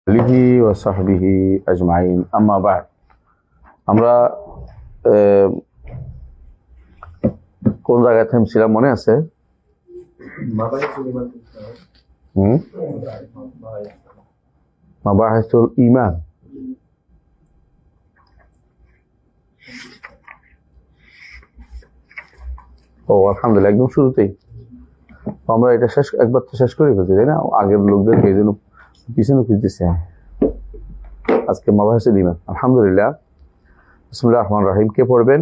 আলিহি ওয়া সাহবিহি আজমাইন আম্মা বা'দ। আমরা কোন জায়গায় থেমেছিলাম মনে আছে? মাবাহিসুল ঈমান। আলহামদুলিল্লাহ, একদম শুরুতেই আমরা এটা একবার তো শেষ করে ফেলছি, তাই না? আগের লোকদেরকে এই জন্য পিছনে খুঁজতেছি। আজকে মাবাহিসুল ঈমান। আলহামদুলিল্লাহ। বিসমিল্লাহির রহমানির রহিম। কে পড়বেন?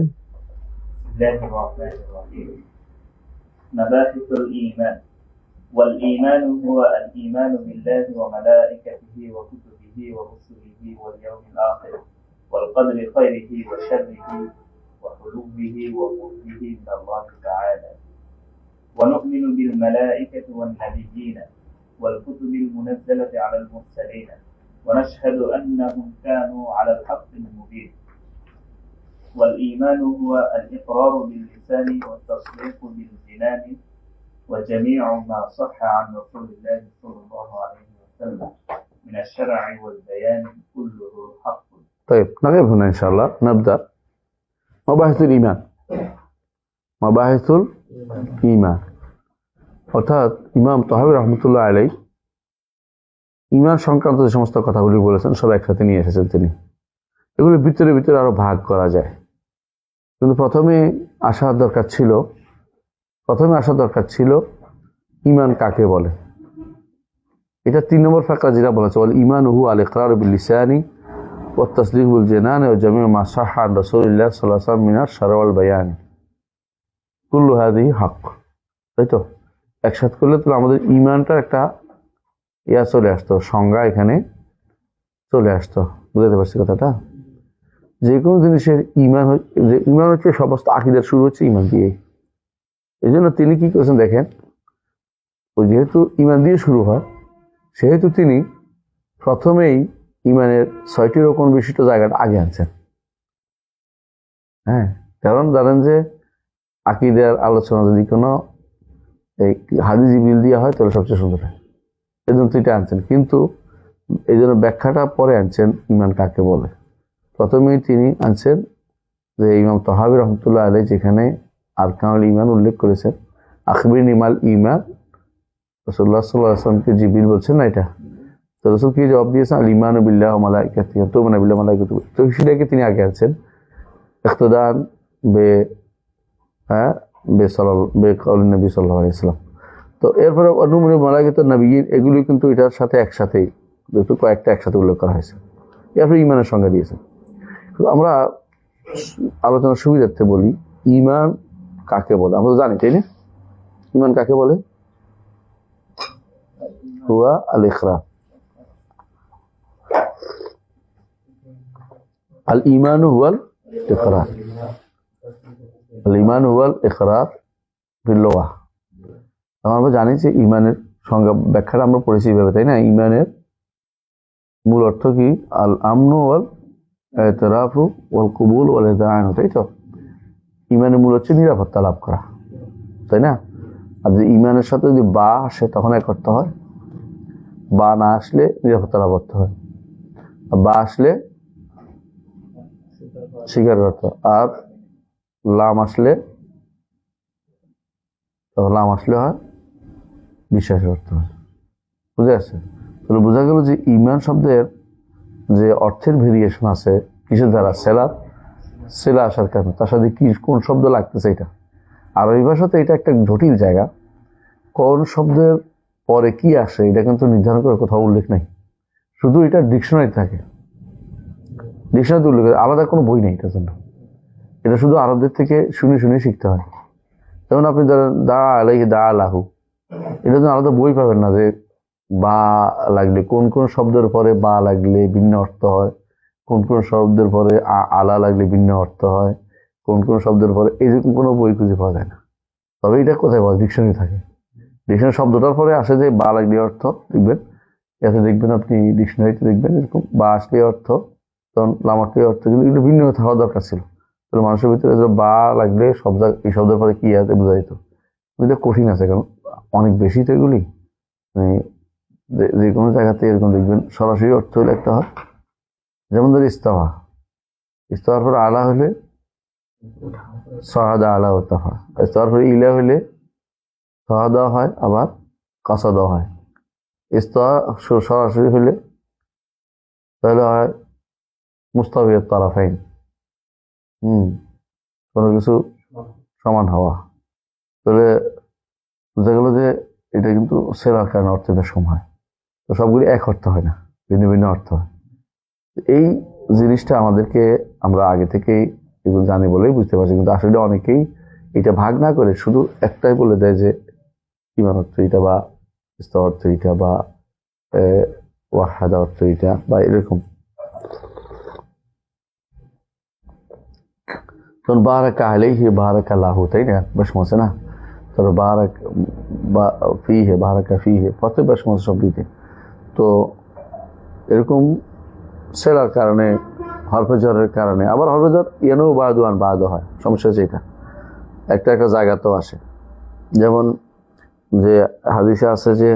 مباحث الإيمان. والإيمان هو الإيمان بالله وملائكته وكتبه ورسله واليوم الآخر والقدر خيره وشره وحلوه وبغضه من الله تعالى. ونؤمن بالملائكة والنبيين والكتب المنزلة على المرسلين ونشهد أنهم كانوا على الحق المبين. والإيمان هو الإقرار باللسان والتصديق بالجنان وجميع ما صح عن رسول الله صلى الله عليه وسلم من الشرع والبيان كله حق. طيب نقف هنا إن شاء الله. نبدأ مباحث الإيمان. মাবাহিসুল ঈমান অর্থাৎ ইমাম তাহাবী রহমতুল্লাহ আলাইহি ঈমান সংক্রান্ত যে সমস্ত কথাগুলি বলেছেন সব একসাথে নিয়ে এসেছেন তিনি। এগুলি ভিতরে ভিতরে আরো ভাগ করা যায়, কিন্তু প্রথমে আসা দরকার ছিল ঈমান কাকে বলে। এটা 3 নম্বর ফাকরা যেটা বলেছে, ওয়াল ঈমানু আল ইকরার বিল লিসানি ওয়াত তাসদীক বিল জিনান ওয়া জামিউ মা সাহহা আন রাসূলিল্লাহ সাল্লাল্লাহু আলাইহি ওয়াসাল্লাম মিনাশ শারঈ ওয়াল বায়ান কুল্লু হাযিহি হক। তাই তো একসাথে করলে তো আমাদের ঈমানটার একটা চলে আসতো, সংজ্ঞা এখানে চলে আসতো। বুঝতে পারছি কথাটা? যে কোনো জিনিসের ঈমান হচ্ছে সমস্ত আকীদার শুরু হচ্ছে ঈমান দিয়ে। এই জন্য তিনি কি করেছেন দেখেন, ওই যেহেতু ঈমান দিয়ে শুরু হয় সেহেতু তিনি প্রথমেই ঈমানের 6টি রকম বিশিষ্ট জায়গাটা আগে আনছেন। কারণ জানেন যে আকীদার আলোচনা যদি কোনো এই হাদিস জিবরিল দিয়ে হয় তাহলে সবচেয়ে সুন্দর হয়। এই জন্য এটা আনছেন, কিন্তু এই জন্য ব্যাখ্যাটা পরে আনছেন ঈমান কাকে বলে। প্রথমেই তিনি আনছেন যে ইমাম তাহাবী রহমতুল্লাহ আলাইহি যেখানে আরকানুল ঈমান উল্লেখ করেছেন, আখবিরনি মাল ঈমান, রাসূলুল্লাহ সাল্লাল্লাহু আলাইহি ওয়াসাল্লামকে জিবরিল বলছেন না, এটা তো রাসূল কি জবাব দিয়েছেন? আল ঈমানু বিল্লাহি ওয়া মালাইকাতিহি ওয়া তু'মিনু বিল্লাহি ওয়া মালাইকাতিহি। তো সেটাকে তিনি আগে আনছেন ইখতিদান কাউলিন নবী সাল্লাল্লাহু আলাইহি ওয়াসাল্লাম। তো এরপরে অনুমিনু মালাইকাতু নবিয়্যিন, এগুলি কিন্তু এটার সাথে একসাথেই যেহেতু কয়েকটা একসাথে উল্লেখ করা হয়েছে। এরপরে ঈমানের সংজ্ঞা দিয়েছেন। আমরা আলোচনার সুবিধার্থে বলি ঈমান কাকে বলে। আমরা তো জানি, তাই না? ঈমান কাকে বলে? হুয়া আল ইকরার। আল ঈমানু হুয়াল ইকরার। আল ঈমানু হুয়াল ইকরার বিল লুগাহ। আমরা জানি যে ঈমানের সংজ্ঞা ব্যাখ্যাটা আমরা পড়েছি এইভাবে, তাই না? ঈমানের মূল অর্থ কি? আল আমনু ওয়াল ইতিরাফু ওয়াল কবুল ওয়াল ইযআন। তাই তো ঈমানের মূল হচ্ছে নিরাপত্তা লাভ করা, তাই না? আর যদি ঈমানের সাথে যদি বা আসে তখন এক করতে হয়, বা না আসলে নিরাপত্তা লাভ করতে হয়, বা আসলে স্বীকার করতে হয়, আর লাম আসলে হয় বিশ্বাস করতে হয়। বুঝে আসছে? তাহলে বোঝা গেল যে ঈমান শব্দের যে অর্থের ভেরিয়েশন আছে কিসের দ্বারা? সেলা আসার কারণে তার সাথে কি কোন শব্দ লাগতেছে, এটা আরবি ভাষাতে এটা একটা জটিল জায়গা। কোন শব্দের পরে কি আসে এটা কিন্তু নির্ধারণ করে কোথাও উল্লেখ নাই, শুধু এটা ডিকশনারি থাকে, ডিকশনারিতে উল্লেখ, আলাদা কোনো বই নেই এটার জন্য। এটা শুধু আরবদের থেকে শুনে শুনে শিখতে হয়। যেমন আপনি ধরেন দা আলাইহি দা আলাহু, এটার জন্য আলাদা বই পাবেন না যে বা লাগলে কোন কোন শব্দের পরে বা লাগলে ভিন্ন অর্থ হয়, কোন কোন শব্দের পরে আলা লাগলে ভিন্ন অর্থ হয়, কোন কোন শব্দের পরে এইরকম কোনো বই খুঁজে পাওয়া যায় না। তবে এটা কোথায় পাওয়া? ডিকশনারি থাকে। ডিকশনারি শব্দটার পরে আসে যে বা লাগলে অর্থ, দেখবেন এতে দেখবেন আপনি ডিকশনারিতে দেখবেন এরকম বা আসলে অর্থ, তখন লামাটলে অর্থ, কিন্তু এগুলো ভিন্ন হওয়া দরকার ছিল। তাহলে মানুষের ভিতরে বা লাগলে এই শব্দের পরে কি আছে বোঝা যেত। এটা কঠিন আছে, কারণ অনেক বেশি তো এগুলি যে কোনো জায়গাতে এরকম দেখবেন সরাসরি অর্থ হলে একটা হয়, যেমন ধর ইস্তাওয়া, ইস্তাওয়ার পর আলা হলে সাহাদা আলা ওরতাফা, ইস্তাওয়ার পর ইলা হলে সাহাদা হয় আবার কাসাদা হয়। ইস্তাওয়া সরাসরি হলে তাহলে হয় মুস্তাবিয়াত তারাফাইন, কোনো কিছু সমান হওয়া। তাহলে বোঝা গেল যে এটা কিন্তু সেরার কারণে অর্থের সময় হয়, তো সবগুলি এক অর্থ হয় না, ভিন্ন ভিন্ন অর্থ হয়। এই জিনিসটা আমাদেরকে আমরা আগে থেকেই এগুলো জানি বলেই বুঝতে পারছি, কিন্তু আসলে অনেকেই এটা ভাগ না করে শুধু একটাই বলে দেয় যে ইমান অর্থ এটা বা ইস্তা অর্থ এটা বা ওয়াহাদা অর্থ এটা বা এরকম। তখন বারাকা আলাইহি বারাকা লাহু, তাই না? বেশ মজা না? তারপর বারাক ফিহে বারাকা ফিহে, প্রত্যেক বেশ মজা শব্দটিতে। তো এরকম সেলার কারণে, হরফেজরের কারণে, আবার হরফেজর ইয়ানু বাদুয়ান বাদ হয়। সমস্যা হচ্ছে এটা একটা একটা জায়গাতেও আসে। যেমন যে হাদিসে আছে যে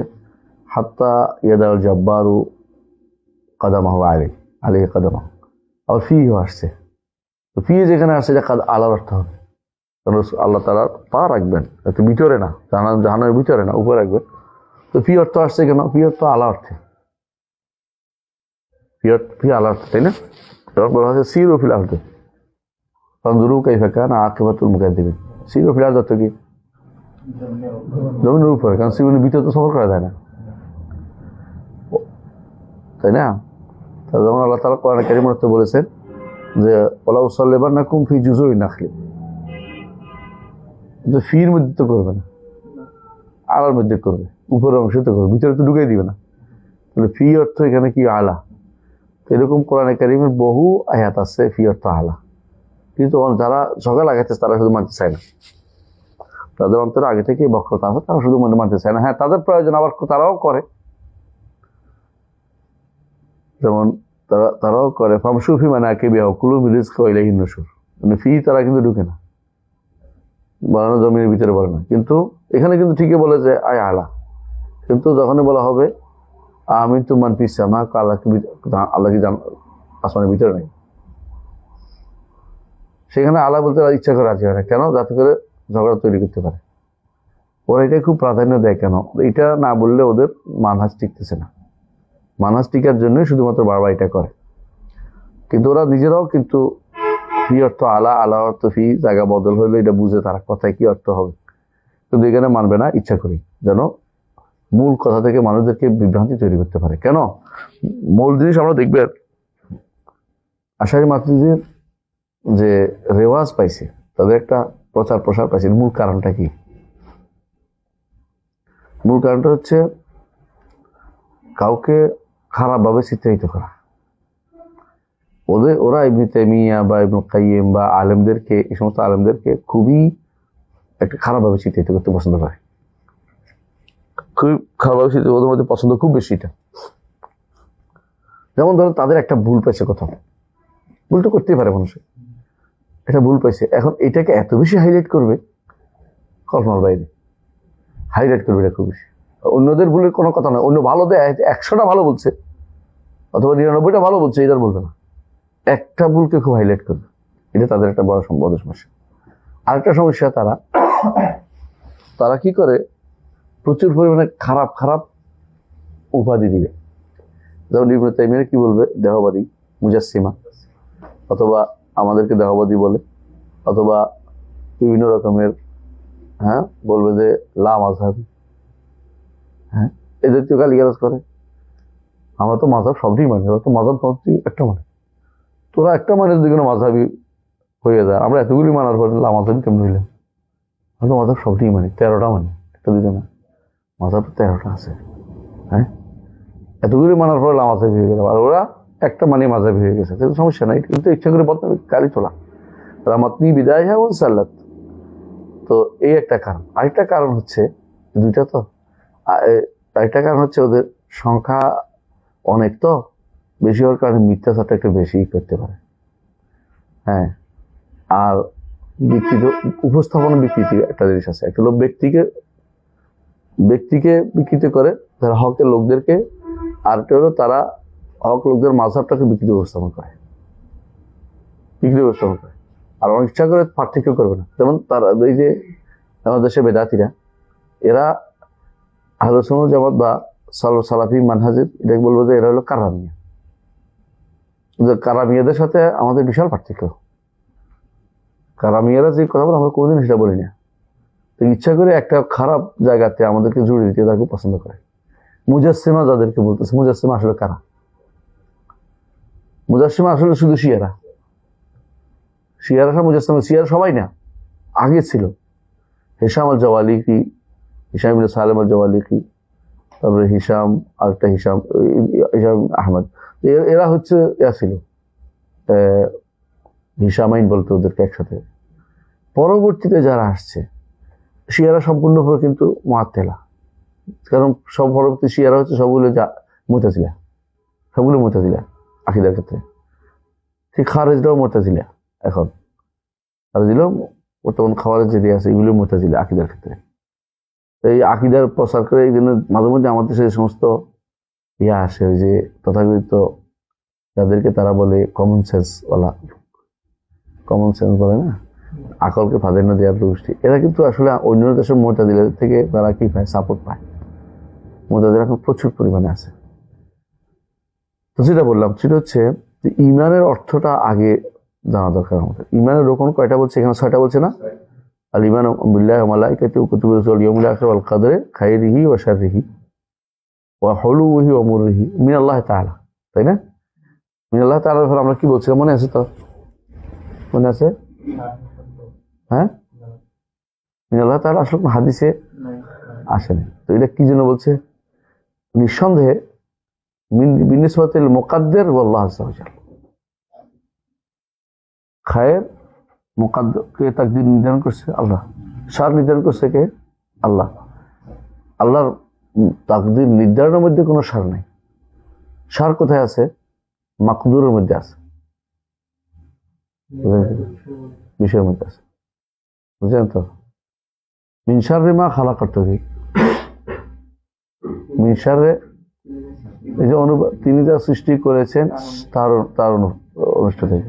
হাত্তা ইয়াদাল জব্বারু কাদামাহু আলী কাদামাহু, আবার ফিও আসছে। তো ফি যেখানে আসছে যে আলার অর্থ হবে, আল্লাহ তাআলা পা রাখবেন, একটু ভিতরে না, জাহানের ভিতরে না, উপরে রাখবেন। তো ফি অর্থ আসছে কেন? ফি অর্থ আলা অর্থে, ফি আলা অর্থে, তাই না? তখন বলা হচ্ছে সিরু ফিল আরদি ফানজুরু কাইফা কানা আকিবাতুল মুকাদ্দিবিন। সিরু ফিল আরদি অর্থ কি? জমিনের উপরে, কারণ সিরুনের ভিতরে তো সফর করা যায় না, তাই না? যেমন আল্লাহ তাআলা কোরআনে কারীমের মধ্যে বলেছেন যে ওয়ালা উসাল্লিবান্নাকুম ফি জুজুইন নাখলি, যে ফির মধ্যে তো করবে না, আলার মধ্যে করবে, উপরের অংশে তো করবে, ভিতরে তো ঢুকাই দিবে না। তাহলে ফি অর্থ এখানে কি আলা। এরকম কোরআনে কারীমের বহু আয়াত আছে ফি অর্থ আলা, কিন্তু যারা ঝগড়া লাগাচ্ছে তারা শুধু মানতে চায় না, তাদের অন্তরে আগে থেকে বক্রতা আছে, তারা শুধু মনে মানতে চায় না। হ্যাঁ, তাদের প্রয়োজন, আবার তারাও করে, যেমন তারাও করে ফামসুফি মানে আকে বিয়া কুলু মিলিজ কইলাইহিন নুশুর, মানে ফি তারা কিন্তু ঢুকে না, বানানো জমির ভিতরে বলে না। কিন্তু এখানে কিন্তু ঠিকই বলে যে আয় আলা, কিন্তু যখনই বলা হবে আমি তো মান পিসা মা আল্লাহ কি আসমানের ভিতরে নাই, সেখানে আলা বলতে ইচ্ছা করে রাজি হয় না। কেন? যাতে করে ঝগড়া তৈরি করতে পারে। ওরা এটাই খুব প্রাধান্য দেয়। কেন? এটা না বললে ওদের মানহাজ টিকতেছে না, মানহাজ টিকার জন্যই শুধুমাত্র বারবার এটা করে। কিন্তু ওরা নিজেরাও কিন্তু ফি অর্থ আলা, আলা অর্থ ফি, জায়গা বদল হইলে এটা বুঝে তারা কথায় কি অর্থ হবে, কিন্তু এখানে মানবে না ইচ্ছা করি, যেন মূল কথা থেকে মানুষদেরকে বিভ্রান্তি তৈরি করতে পারে। কেন? মূল জিনিস আমরা দেখবেন আশারি মাতৃদের যে রেওয়াজ পাইছে, তাদের একটা প্রচার প্রসার পাইছে, মূল কারণটা কি? মূল কারণটা হচ্ছে কাউকে খারাপভাবে চিত্রায়িত করা। ওরা ইবনে তাইমিয়া বা ইবনে কাইয়িম বা আলেমদেরকে, এই সমস্ত আলেমদেরকে খুবই একটা খারাপভাবে চিত্রায়িত করতে পছন্দ করে, খুব খারাপভাবে চিত্রায়িত, ওদের মধ্যে পছন্দ খুব বেশি এটা। যেমন ধরো তাদের একটা ভুল পাইছে, কোথাও ভুল তো করতেই পারে মানুষের, এটা ভুল পাইছে, এখন এটাকে এত বেশি হাইলাইট করবে কল্পনার বাইরে, হাইলাইট করবে এটা খুব বেশি। অন্যদের ভুলের কোনো কথা নয়, অন্য ভালো দেয় 100টা ভালো বলছে অথবা 99টা ভালো বলছে, এটার বলবে না, একটা ভুলকে খুব হাইলাইট করবে। এটা তাদের একটা বড় সমস্যা। আরেকটা সমস্যা, তারা কি করে, প্রচুর পরিমাণে খারাপ খারাপ উপাধি দিবে। যেমন ইবনে তাইমিয়া কি বলবে? দেহবাদী, মুজাসসিমা, অথবা আমাদেরকে দেহবাদী বলে, অথবা বিভিন্ন রকমের বলবে যে লা মাযহাবী, এই জাতীয় গালিগালাজ করে। আমরা তো মাযহাব সবই মানি, ওরা তো মাযহাব একটা মানে, তোরা একটা মানে যদি কোনো মাযহাবী হয়ে যায়, আমরা এতগুলি মানার পর লা মাযহাবী কেমন হইলাম? আমরা মাযহাব সবই মানি, 13টা মানি, একটা দুটো না, মাযহাব 13টা আছে। এতগুলি মানার পর লা মাযহাবী হয়ে গেল, আর ওরা একটা মানে মাযহাবী হয়ে গেছে। সমস্যা নাই, কিন্তু ইচ্ছা করে বদনামি গালি তোলা, রামাতনি বিদায় হ্যাঁ ওন সাল্লাত। তো এই একটা কারণ। আরেকটা কারণ হচ্ছে, দুইটা তো, আরেকটা কারণ হচ্ছে ওদের সংখ্যা অনেক, তো বেশি হওয়ার কারণে মিথ্যাচারটা একটু বেশি করতে পারে। হ্যাঁ, আর বিকৃত উপস্থাপনা, বিকৃতি একটা জিনিস আছে। একটা লোক ব্যক্তিকে বিকৃত করে, যারা হকের লোকদেরকে, আরেকটা হলো তারা হক লোকদের মাযহাবটাকে বিকৃত উপস্থাপন করে, আর অনেক ইচ্ছা করে পার্থক্য করবে না। যেমন তারা এই যে আমাদের দেশে বেদাতিরা, এরা আহলে সুন্নাত জামাত বা সালাফি মানহাজের, এটাকে বলবো যে এরা হলো কারামিয়া। কারামিয়াদের সাথে আমাদের বিশাল পার্থক্য। কারামিয়ারা যে কথা বলে আমরা কোনোদিন সেটা বলি না, তো ইচ্ছা করে একটা খারাপ জায়গাতে আমাদেরকে জুড়ে দিতে তাকে পছন্দ করে। মুজাসসিমা যাদেরকে বলতেছে, মুজাসসিমা আসলে কারা? মুজাসসিমা আসলে শুধু শিয়ারা মুজাসসিমা, শিয়ারা সবাই না, আগে ছিল হিশাম আল জাওয়ালিকি, হিশাম ইবনে সালেম আল জাওয়ালিকি, তারপরে হিশাম, আরেকটা হিশাম আহমদ, এরা হচ্ছে ছিল হিশামাইন বলতে ওদেরকে একসাথে। পরবর্তীতে যারা আসছে শিয়ারা সম্পূর্ণভাবে কিন্তু মুআত্তিলা, কারণ সব পরবর্তী শিয়ারা হচ্ছে সবগুলো মুতাজিলা, আকীদার ক্ষেত্রে। ঠিক খারেজরাও মুতাজিলা, এখন খারেজিরাও বর্তমান খাওয়ারেজ যেটি আছে এগুলো মুতাজিলা আকীদার ক্ষেত্রে। এই আকীদার প্রচার করে এই জন্য মাঝে মধ্যে আমাদের দেশে সমস্ত আসে, ওই যে তথাকথিত যাদেরকে তারা বলে কমন সেন্স বলে না, আকলকে প্রাধান্য দেওয়ার গোষ্ঠী, এরা কিন্তু আসলে অন্য দেশের মুতাজিলাদের থেকে তারা কি পায়? সাপোর্ট পায়। মুতাজিলা এখন প্রচুর পরিমাণে আছে। তো যেটা বললাম সেটা হচ্ছে যে ইমানের অর্থটা আগে জানা দরকার আমাদের। ইমানের রোকন কয়টা বলছে এখানে? 6টা বলছে না? আল ঈমান বিল্লাহি ওয়া মালাইকাতিহি ওয়া কুতুবিহি ওয়াল ইয়াউমিল আখির ওয়াল কদরি খাইরিহি ওয়া শাররিহি ওয়া হুলুহি ওয়া মুররিহি মিনাল্লাহি তাআলা, তাই না? মিনাল্লাহি তাআলার ব্যাপারে আমরা কি বলছিলাম মনে আছে তো? মনে আছে? হ্যাঁ, মিনাল্লাহি তাআলা আসলে হাদিসে আসেনি। তো এটা কি জন্য বলছে? নিঃসন্দেহে বিনিসবাতিল মুকাদ্দার ওয়াল্লাহু আযজা ওয়া জাল, খায়ের মুকাদ্দারকে তাকদীর নির্ধারণ করছে আল্লাহ, শার নির্ধারণ করছে কে? আল্লাহ। আল্লাহর তাকদীর নির্ধারণের মধ্যে কোনো সার নাই। সার কোথায় আছে? মাকদুরের মধ্যে আছে, বিষয়ের মধ্যে আছে, বুঝলেন তো? মিন শাররি মা খালাকা, মিন শাররি, এই যে তিনি যা সৃষ্টি করেছেন তার অনুষ্ঠ থেকে,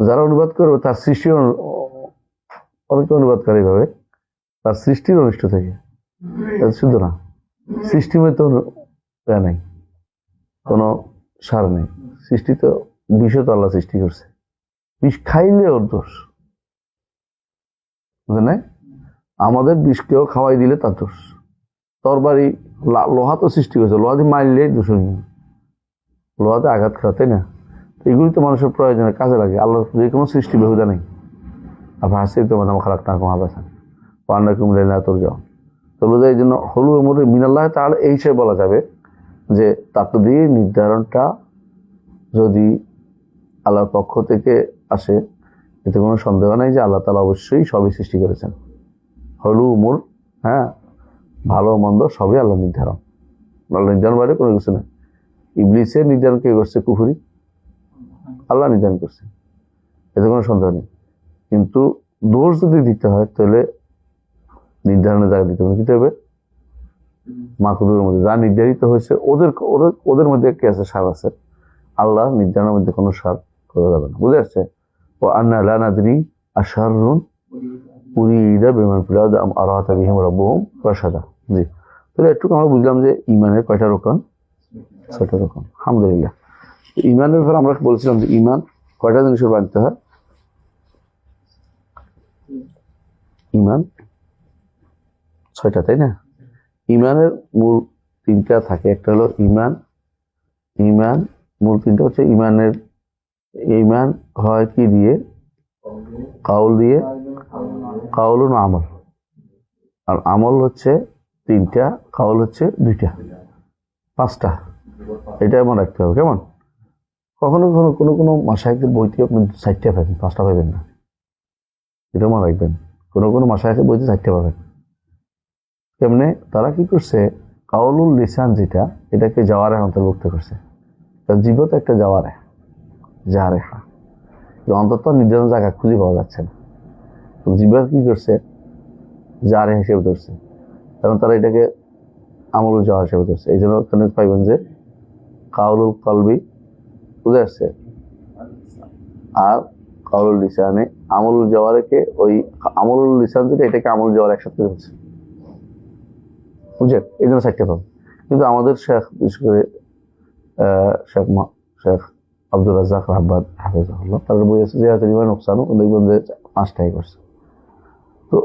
যারা অনুবাদ করবে তার সৃষ্টি, অনেকে অনুবাদ করে এইভাবে, তার সৃষ্টির অনিষ্ট থেকে, শুধু না সৃষ্টি মধ্যে নাই, কোনো সার নেই। সৃষ্টি তো বিষয় তো আল্লাহ সৃষ্টি করছে, বিষ খাইলে ওর দোষ, বুঝলেন না? আমাদের বিষকেও খাওয়াই দিলে তার দোষ। তরবারি, লোহা তো সৃষ্টি করেছে, লোহা দিয়ে মারলেই দোষ, লোহাতে আঘাত খাওয়া, তাই না? এগুলি তো মানুষের প্রয়োজনে কাজে লাগে। আল্লাহ যে কোনো সৃষ্টি বেহুদা নেই। আবার হাসি তোমার নাম খারাপ না কমা বেছেন পান্না কুমলে না তোর যাও, তো বোঝা এই জন্য হলু এমরে মিনাল্লাহ তাহলে এই হিসেবে বলা যাবে যে তাকদীর নির্ধারণটা যদি আল্লাহর পক্ষ থেকে আসে, এতে কোনো সন্দেহ নাই যে আল্লাহ তাআলা অবশ্যই সবই সৃষ্টি করেছেন। হলু উমর, হ্যাঁ, ভালো মন্দ সবই আল্লাহ নির্ধারণ, আল্লাহ নির্ধারণ বাইরে কোনো কিছু নেই। ইবলিসের নির্ধারণ কে করছে? কুফরি, আল্লাহ নির্ধারণ করছে, এতে কোনো সন্দেহ নেই। কিন্তু দোষ যদি দিতে হয় তাহলে নির্ধারণের জায়গা দিতে হবে, দিতে হবে মাকদুরের মধ্যে যা নির্ধারিত হয়েছে, ওদের মধ্যে কি আছে? সার আছে। আল্লাহ নির্ধারণের মধ্যে কোনো সার করা যাবে না, বুঝে আসছে? ও আন্না লা নাদরি আশাররুন উরিদা বিমান ফিল আরদি আম আরাদা বিহিম রাব্বুহুম রাশাদা। জি, তাহলে একটু আমরা বুঝলাম যে ঈমানের কয়টা রকম? 6টা রকম। আলহামদুলিল্লাহ। ঈমানের ব্যাপারে আমরা বলছিলাম যে ঈমান কয়টা জিনিসের বানতে হয়? ঈমান 6টা, তাই না? ঈমানের মূল 3টা থাকে। একটা হলো ঈমান মূল 3টা হচ্ছে ঈমানের, ঈমান হয় কি দিয়ে? কাউল দিয়ে, কাউলুন আমল, আর আমল হচ্ছে 3টা, কাউল হচ্ছে 2টা, 5টা। এটা মনে রাখতে হবে। কেমন? কখনো কোনো মাশায়েখের বইতে আপনি 4টা পাবেন, 5টা পাবেন না, এটা মনে রাখবেন। কোনো মাশায়েখের বইতে 4টা পাবেন। কেমনে? তারা কি করছে? কাউলুল লিসান যেটা, এটাকে জাওয়ারে অন্তর্ভুক্ত করছে। তার জীবত একটা জারেহা, অন্তত নির্ধারণ জায়গা খুঁজে পাওয়া যাচ্ছে না, তো জীবত কি করছে? জারে হিসেবে ধরছে। কারণ তারা এটাকে আমলুল জাওয়ার হিসেবে ধরছে। এই জন্য ওখানে পাইবেন যে কাউলুল কলবি বুঝে আসছে, আর কাউলুল লিসানে আমলুল জাওয়ারকে ওই আমলুল লিসান যেটা এটাকে আমলুল জাওয়ার একসাথে ধরছে, বুঝলেন? এই জন্য চারটে পাবেন। কিন্তু আমাদের শেখ বিশেষ করে শেখ আব্দুর রাজ্জাক রাব্বাদ হাফেজাহুল্লাহ তার বই আছে জিয়ারাতুল ঈমান নুকসানু, দেখবেন যে 5টাই করছে। তো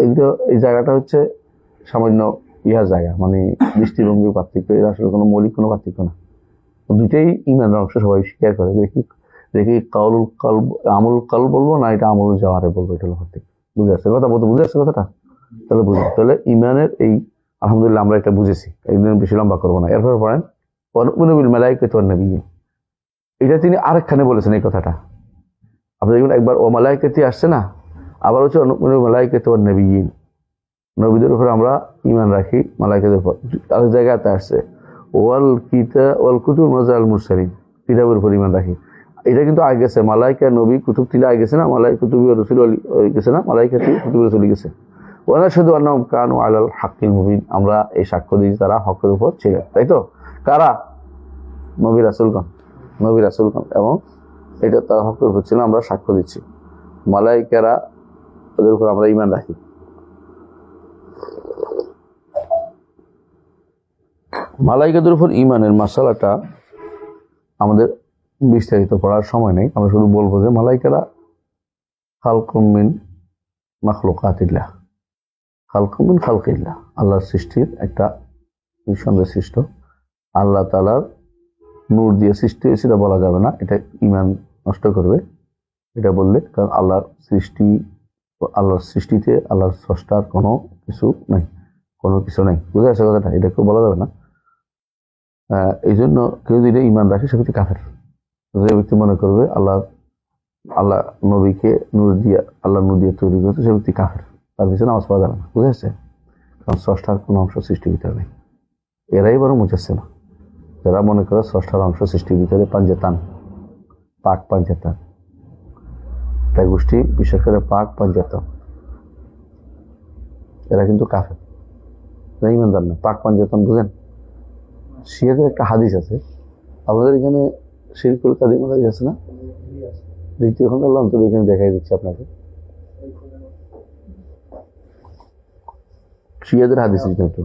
এইগুলো এই জায়গাটা হচ্ছে সামান্য ইহার জায়গা, মানে দৃষ্টিভঙ্গির পার্থক্য, এর আসলে কোনো মৌলিক কোনো পার্থক্য না। দুইটাই ইমানের অংশ, সবাই স্বীকার করে। দেখি কাউলুল কলব আমলুল কলব বলবো না এটা আমলুল জাওয়ারে বলবো, এটা হলো পার্থক্য। বুঝে আসছে কথা? বুঝে আসছে কথাটা? তাহলে বুঝি, তাহলে ইমানের এই আলহামদুলিল্লাহ আমরা এটা বুঝেছি, একদিন বেশি লম্বা করবো না। এরপরে পড়েন ওয়ানুমিনু মালাইকাতি ওয়ান নাবিয়্যিন, এটা তিনি আরেকখানে বলেছেন এই কথাটা। আপনি দেখবেন একবার ও মালাইকাতি আসছে না, আবার হচ্ছে ওয়ানুমিনু মালাইকাতি ওয়ান নাবিয়্যিন, নবীদের উপর আমরা ঈমান রাখি, মালাইকাতের উপর আরেক জায়গাতে আসছে ওয়াল কুতুব মুনাজ্জাল মুরসালিন, কিতাবের উপর ঈমান রাখি। এটা কিন্তু আগে গেছে, মালাইকা নবী কুতুব তিলা আগে গেছে না, কুতুবি রাসূল গেছে না, মালাইকাতি কুতুবি রাসূল গেছে। ওয়ানাশহাদু আন্নাহুম কানু আলাল হাক্কিল মুবিন, আমরা এই সাক্ষ্য দিই তারা হকের উপর ছিলেন, তাই তো? কারা? নবী রাসূলগণ, এবং এটা তার হকের উপর ছিল, আমরা সাক্ষ্য দিচ্ছি। মালাইকারা ওদের উপর আমরা ঈমান রাখি। মালাইকাদের উপর ঈমানের মাসালাটা আমাদের বিস্তারিত পড়ার সময় নেই, আমরা শুধু বলবো যে মালাইকারা খালকুম মিন মাখলুকাতিল্লাহ, খালকুম মিন খালকিল্লাহ, আল্লাহর সৃষ্টির একটা নিঃসন্দেহে সৃষ্ট, আল্লাহ তাআলার নূর দিয়ে সৃষ্টি হয়েছে এটা বলা যাবে না, এটা ঈমান নষ্ট করবে এটা বললে। কারণ আল্লাহর সৃষ্টিতে আল্লাহর স্রষ্টার কোনো কিছু নাই, বুঝে আসে কথাটা? এটা কেউ বলা যাবে না। এই জন্য কেউ যদি ঈমান রাখে সে ব্যক্তি কাফের। যে ব্যক্তি মনে করবে আল্লাহ নবীকে নূর দিয়ে তৈরি করেছে, সে ব্যক্তি কাফের, তার পিছনে নামাজ পড়া যাবে না। বুঝে আসছে? কারণ স্রষ্টার কোনো অংশ সৃষ্টির ভিতরে নেই। এরাই বরং মুজাসসিমা, যারা মনে করে স্রষ্টার অংশ সৃষ্টির ভিতরে পাক পাঞ্জাতান, তাই গোষ্ঠী বিশেষ করে পাক পাঞ্জাতান, এরা কিন্তু কাফের, ঈমানদার না। পাক পাঞ্জাতান বুঝেন? শিয়াদের একটা হাদিস আছে, আমাদের এখানে শিরকুল কাদিম হাদিস আছে না, দ্বিতীয় খন্ড অন্তত এখানে দেখাই দিচ্ছি আপনাকে। শিয়াদের হাদিস কিন্তু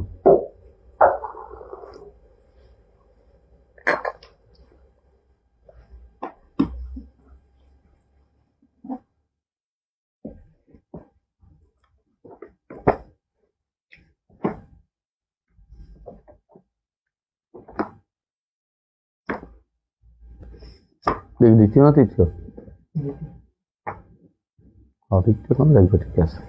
দ্বিতীয় না তৃতীয়? তৃতীয় কোন দেখবে, ঠিক আছে।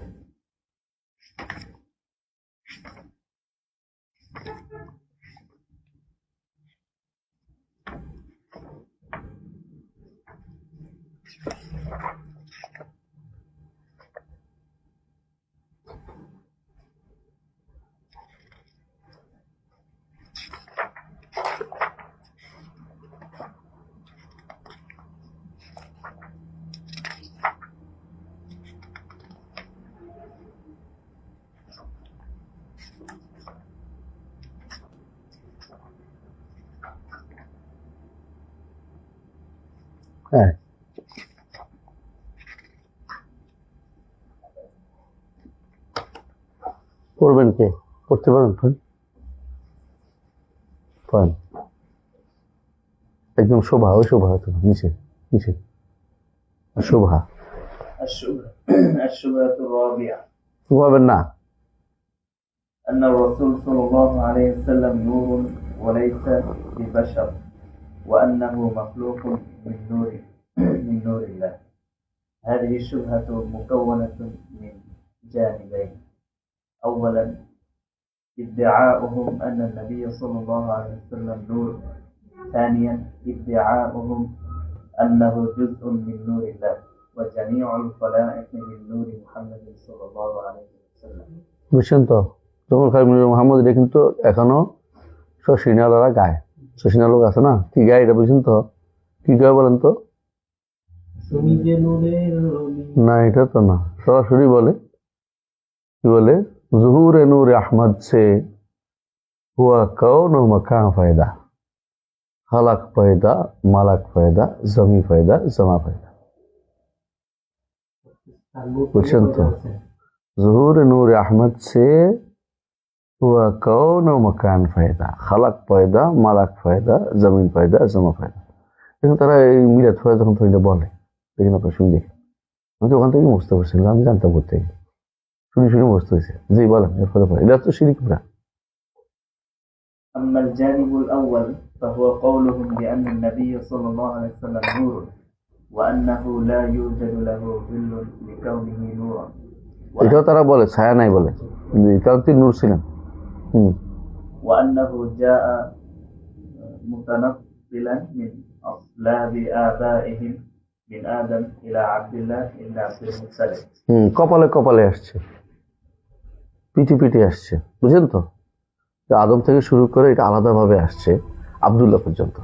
হ্যাঁ, পড়বেন কে? পড়তে পারেন? পড়েন একদম শোভা, ওই শোভা হতো নিচে নিচে শোভা الشبهة الرابعة পাবেন না। أن الرسول صلى الله عليه وسلم نور وليس ببشر وأنه مخلوق من نور الله. هذه الشبهة مكونة من جانبين: أولا ادعاؤهم أن النبي صلى الله عليه وسلم نور، ثانيا ادعاؤهم أنه جزء من نور الله وجميع الخلائق من نور محمد صلى الله عليه وسلم. বুঝছেন তো? যখন মোহাম্মদ এটা কিন্তু এখনো শশিনালারা গায়, শশিনা লোক আছে না, কি গায় এটা বুঝছেন তো? কি গায় বলেন তো? না, এটা তো না, সরাসরি বলে, কি বলে? জুহুরে নূর আহমদ সে হুয়া কাউনু মাকান ফায়দা, খালাক ফায়দা, মালাক ফায়দা, জমি ফায়দা, জমা ফায়দা। বুঝছেন তো? জহুর নূর আহমদ সে হুয়া কাউনু মাকান ফায়দা, খালাক ফায়দা, মালাক ফায়দা, জমিন ফায়দা, জমা ফায়দা। কিন্তু তারা এই মিলাদ ফায়দা যখন তৈরি বলে, দেখেন আপনার শুনে দেখেন, আমি তো ওখান থেকে মুখস্থ করছিলাম, আমি জানতাম করতে শুনে শুনে মুখস্থ হয়েছে। জি বলেন, এর ফলে এটা তো শিরিক পুরা। أما الجانب الأول فهو قولهم بأن النبي صلى الله عليه وسلم نور وأنه لا يوجد له ظل لكونه نورا এটাও তারা বলে ছায়া নাই বলে, কারণ তিনি নূর ছিলেন। وأنه جاء متنقلا من أصلاب آبائهم من آدم إلى عبد الله إلى عبد المطلب কপালে কপালে আসছে, পিটি পিটি আসছে। বুঝেন তো? আদম থেকে শুরু করে এটা আলাদাভাবে আসছে আব্দুল্লাহ পর্যন্ত।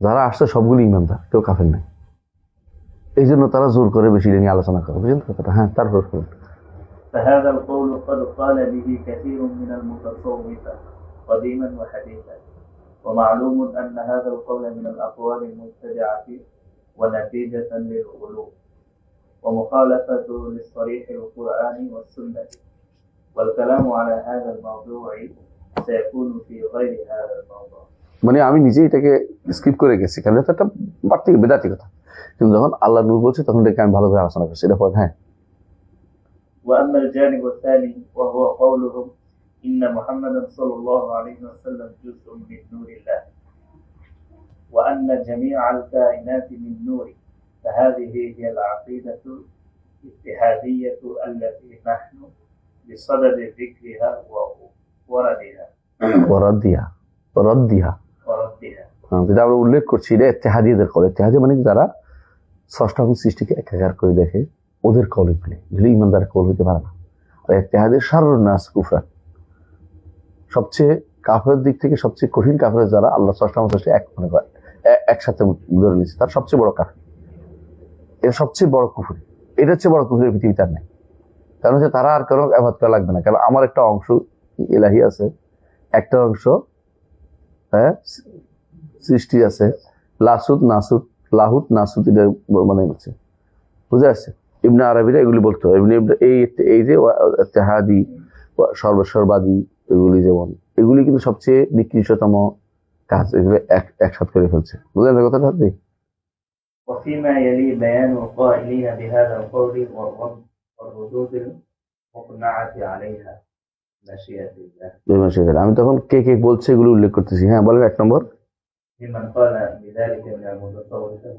যারা আসছে সবগুলি ইমানদার, কেউ কাফের নাই। এই জন্য তারা জোর করে বেশি নিয়ে আলোচনা করে। বুঝেন তো কথাটা? হ্যাঁ, তারপর فهذا القول قد قال به كثير من المتصوفة قديما وحديثا ومعلوم أن هذا القول من الأقوال المبتدعة ونتيجة للغلو ومخالفة للصريح القرآن والسنة والكلام على هذا الموضوع سيكون في غير هذا الموضوع মানে আমি নিজেই এটাকে স্কিপ করে গেছি, কারণ এটা একটা বাড়তি বেদাতি কথা। কিন্তু যখন আল্লাহ নূর বলছে তখন এটাকে আমি ভালোভাবে আলোচনা করছি। এটা পর হ্যাঁ। وأما الجانب الثاني وهو قولهم إن محمدا صلى الله عليه وسلم جزء من نور الله وأن جميع الكائنات من نور، فهذه هي العقيدة الاتحادية التي نحن بصدد ذكرها وردها যেটা আমরা উল্লেখ করছি, এটা ইত্তেহাদীদের কল। ইত্তেহাদী মানে যারা স্রষ্টা এবং সৃষ্টিকে একাকার করে দেখে, ওদের কল এগুলি, যেগুলি ইমানদার কল হইতে পারে না। আর ইত্তেহাদের শাররুন নাস কুফরান, সবচেয়ে কাফের দিক থেকে সবচেয়ে কঠিন কাফের যারা আল্লাহ স্রষ্টা এবং সৃষ্টি এক মনে করে, একসাথে ধরে নিচ্ছে, তার সবচেয়ে বড় কাফের। এটা সবচেয়ে বড় কুফরি। এটা হচ্ছে বড় কুফরের পৃথিবীতে আর নেই। কারণ হচ্ছে তারা আর কারো ইবাদত করা লাগবে না, কারণ আমার একটা অংশ ইলাহি আছে, একটা অংশ সৃষ্টি আছে, লাহুত নাসুত এটা মানে হচ্ছে, বুঝে আসছে। ইবনে আরবিরা এগুলি বলতো, এই যে ইত্তেহাদি সর্বস্বরবাদী এগুলি, যেমন এগুলি কিন্তু সবচেয়ে নিকৃষ্টতম কাজ, এগুলো একসাথ করে ফেলছে। বুঝলেন কথাটা? وفيما يلي بيان القائلين بهذا القول والردود المقنعة عليها مشيئة الله। আমি তখন কে কে বলছে এগুলো উল্লেখ করতেছি। হ্যাঁ বলেন। এক নম্বর ممن قال بذلك من المتصوفة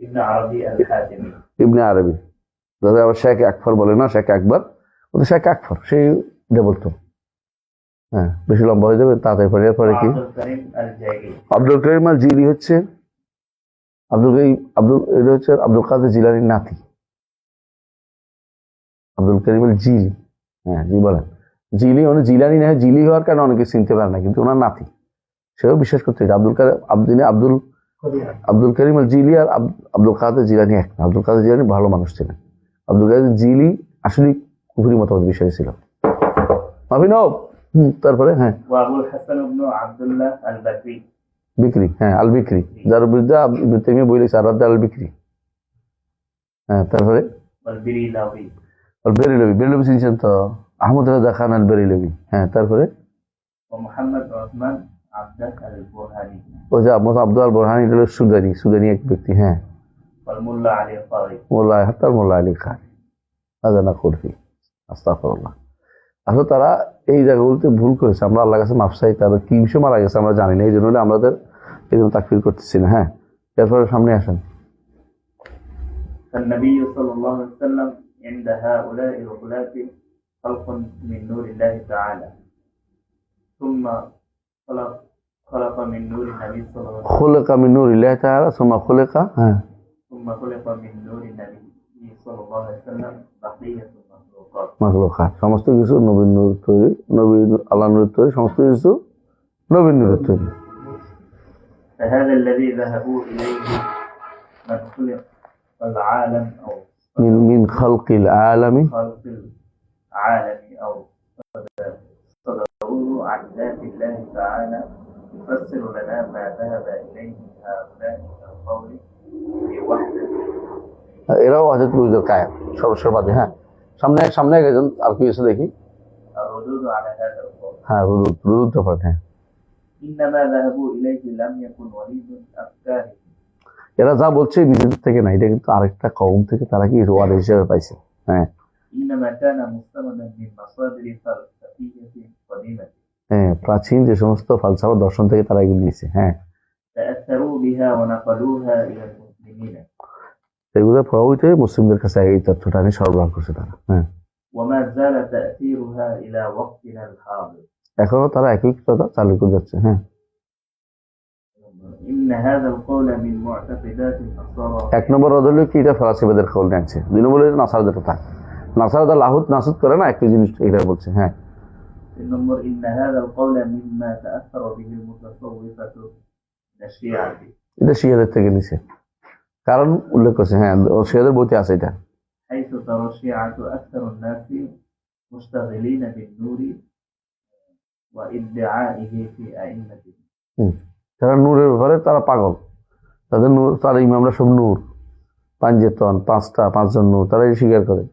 ابن عربي الحاتمي। ইবনে আরবি, যারা আবার শেখ আকবর বলে না, শেখ আকবর, ওদের শেখ আকবর সেই বলতো। হ্যাঁ, বেশি লম্বা হয়ে যাবে তাড়াতাড়ি পরে। এরপরে কি? আব্দুল করিম আল জিলি হচ্ছে আব্দুল কাদের জিলানির নাতি, আব্দুল করিম আল জিলি। হ্যাঁ জি বলেন। জিলি মানে জিলানি না, জিলি হওয়ার কারণে অনেকে চিনতে পারে না, কিন্তু ওনার নাতি, সেও বিশ্বাস করতে। আব্দুল করিম আল জিলি আর আব্দুল কাদের জিলানি এক না। আব্দুল কাদের জিলানি ভালো মানুষ ছিলেন, আব্দুল কাদের জিলি আসলে কুফরি মতবাদ বিষয় ছিল। তারপরে হ্যাঁ আবুল হাসান ইবনে আব্দুল্লাহ আল বাকরি, বিক্রি, হ্যাঁ আল বিক্রি, যার বিরুদ্ধে ইবনে তাইমিয়া বলেছে আর আল বিক্রি। হ্যাঁ তারপরে বেরেলভি চিনছেন তো, আহমদ রাজা খান আল বেরেলভি। হ্যাঁ তারপরে মোহাম্মদ ওসমান আবদাক আল বুরহানি, ও যে আব্দুল আল বুরহানি হলো সুদানি এক ব্যক্তি। হ্যাঁ মোল্লা আলী কারি, মোল্লা আলী খান আজানা কুরফি, আস্তাগফিরুল্লাহ। আসলে তারা এই জায়গাগুলোতে ভুল করেছে, আমরা আল্লাহর কাছে মাফ চাই। তারা কি বিষয় মারা গেছে আমরা জানি না, এই জন্য আমাদের এই জন্য তাকফির করতেছি না। হ্যাঁ এরপরে সামনে আসেন। النبي صلى الله عليه وسلم عند هؤلاء الغلاة خلق من نور الله تعالى ثم خلق من نور النبي صلى الله عليه وسلم خلق من نور الله تعالى ثم خلق من نور النبي صلى الله عليه وسلم بقية মাখলুকাত, সমস্ত কিছু নবীর নূর তৈরি, নবী আল্লাহ নূর তৈরি, সমস্ত কিছু নবীর নূরের তৈরি। فهذا الذي ذهبوا إليه من خلق العالم أو من خلق العالم أو صدروه عن ذات الله تعالى يفسر لنا ما ذهب إليه هؤلاء من القول بوحدة এরাও হাজত বুঝদের কায়েম সর্বসর্বাদী। হ্যাঁ, সামনে গেছেন আর কি এসে দেখি। الردود على هذا القول হ্যাঁ, রুদুদ্র পাঠ। হ্যাঁ, إنما ذهبوا إليه لم يكن وليد أفكاره এরা যা বলছে নিজেদের থেকে না, এটা কিন্তু আরেকটা কওম থেকে তারা কি রোয়াদ হিসেবে পাইছে। হ্যাঁ إنما كان مستمدا من مصادر فلسفية قديمة হ্যাঁ, প্রাচীন যে সমস্ত ফালসাফা দর্শন থেকে তারা এগুলো নিয়েছে। হ্যাঁ, تأثروا بها ونقلوها إلى المسلمين এগুলো প্রভাবিত হয়ে মুসলিমদের কাছে এই তথ্যটা নিয়ে সরবরাহ করছে তারা। হ্যাঁ, وما زال تأثيرها إلى وقتنا الحاضر এখনো তারা একই কথা চালু করে যাচ্ছে। হ্যাঁ, إن هذا القول من معتقدات النصارى এক নম্বর রদ হলো কি, এটা ফরাসিবাদের কওল নিয়েছে। দুই নম্বর হলো নাসারাদের কথা। নাসারাদা লাহুত নাসুদ করে না, একই জিনিস এটা বলছে। হ্যাঁ, النمبر إن هذا القول مما تأثر به المتصوفة من الشيعة এটা শিয়াদের থেকে নিছে, কারণ উল্লেখ করছে। হ্যাঁ, শিয়াদের বইতে আছে এটা। حيث ترى الشيعة أكثر الناس مشتغلين بالنور وإدعائه في أئمتهم তারা নূরের ব্যাপারে তারা পাগল, তাদের নূর, তার ইমামরা সব নূর, পাঁচজন নূর, তারা এই স্বীকার করে।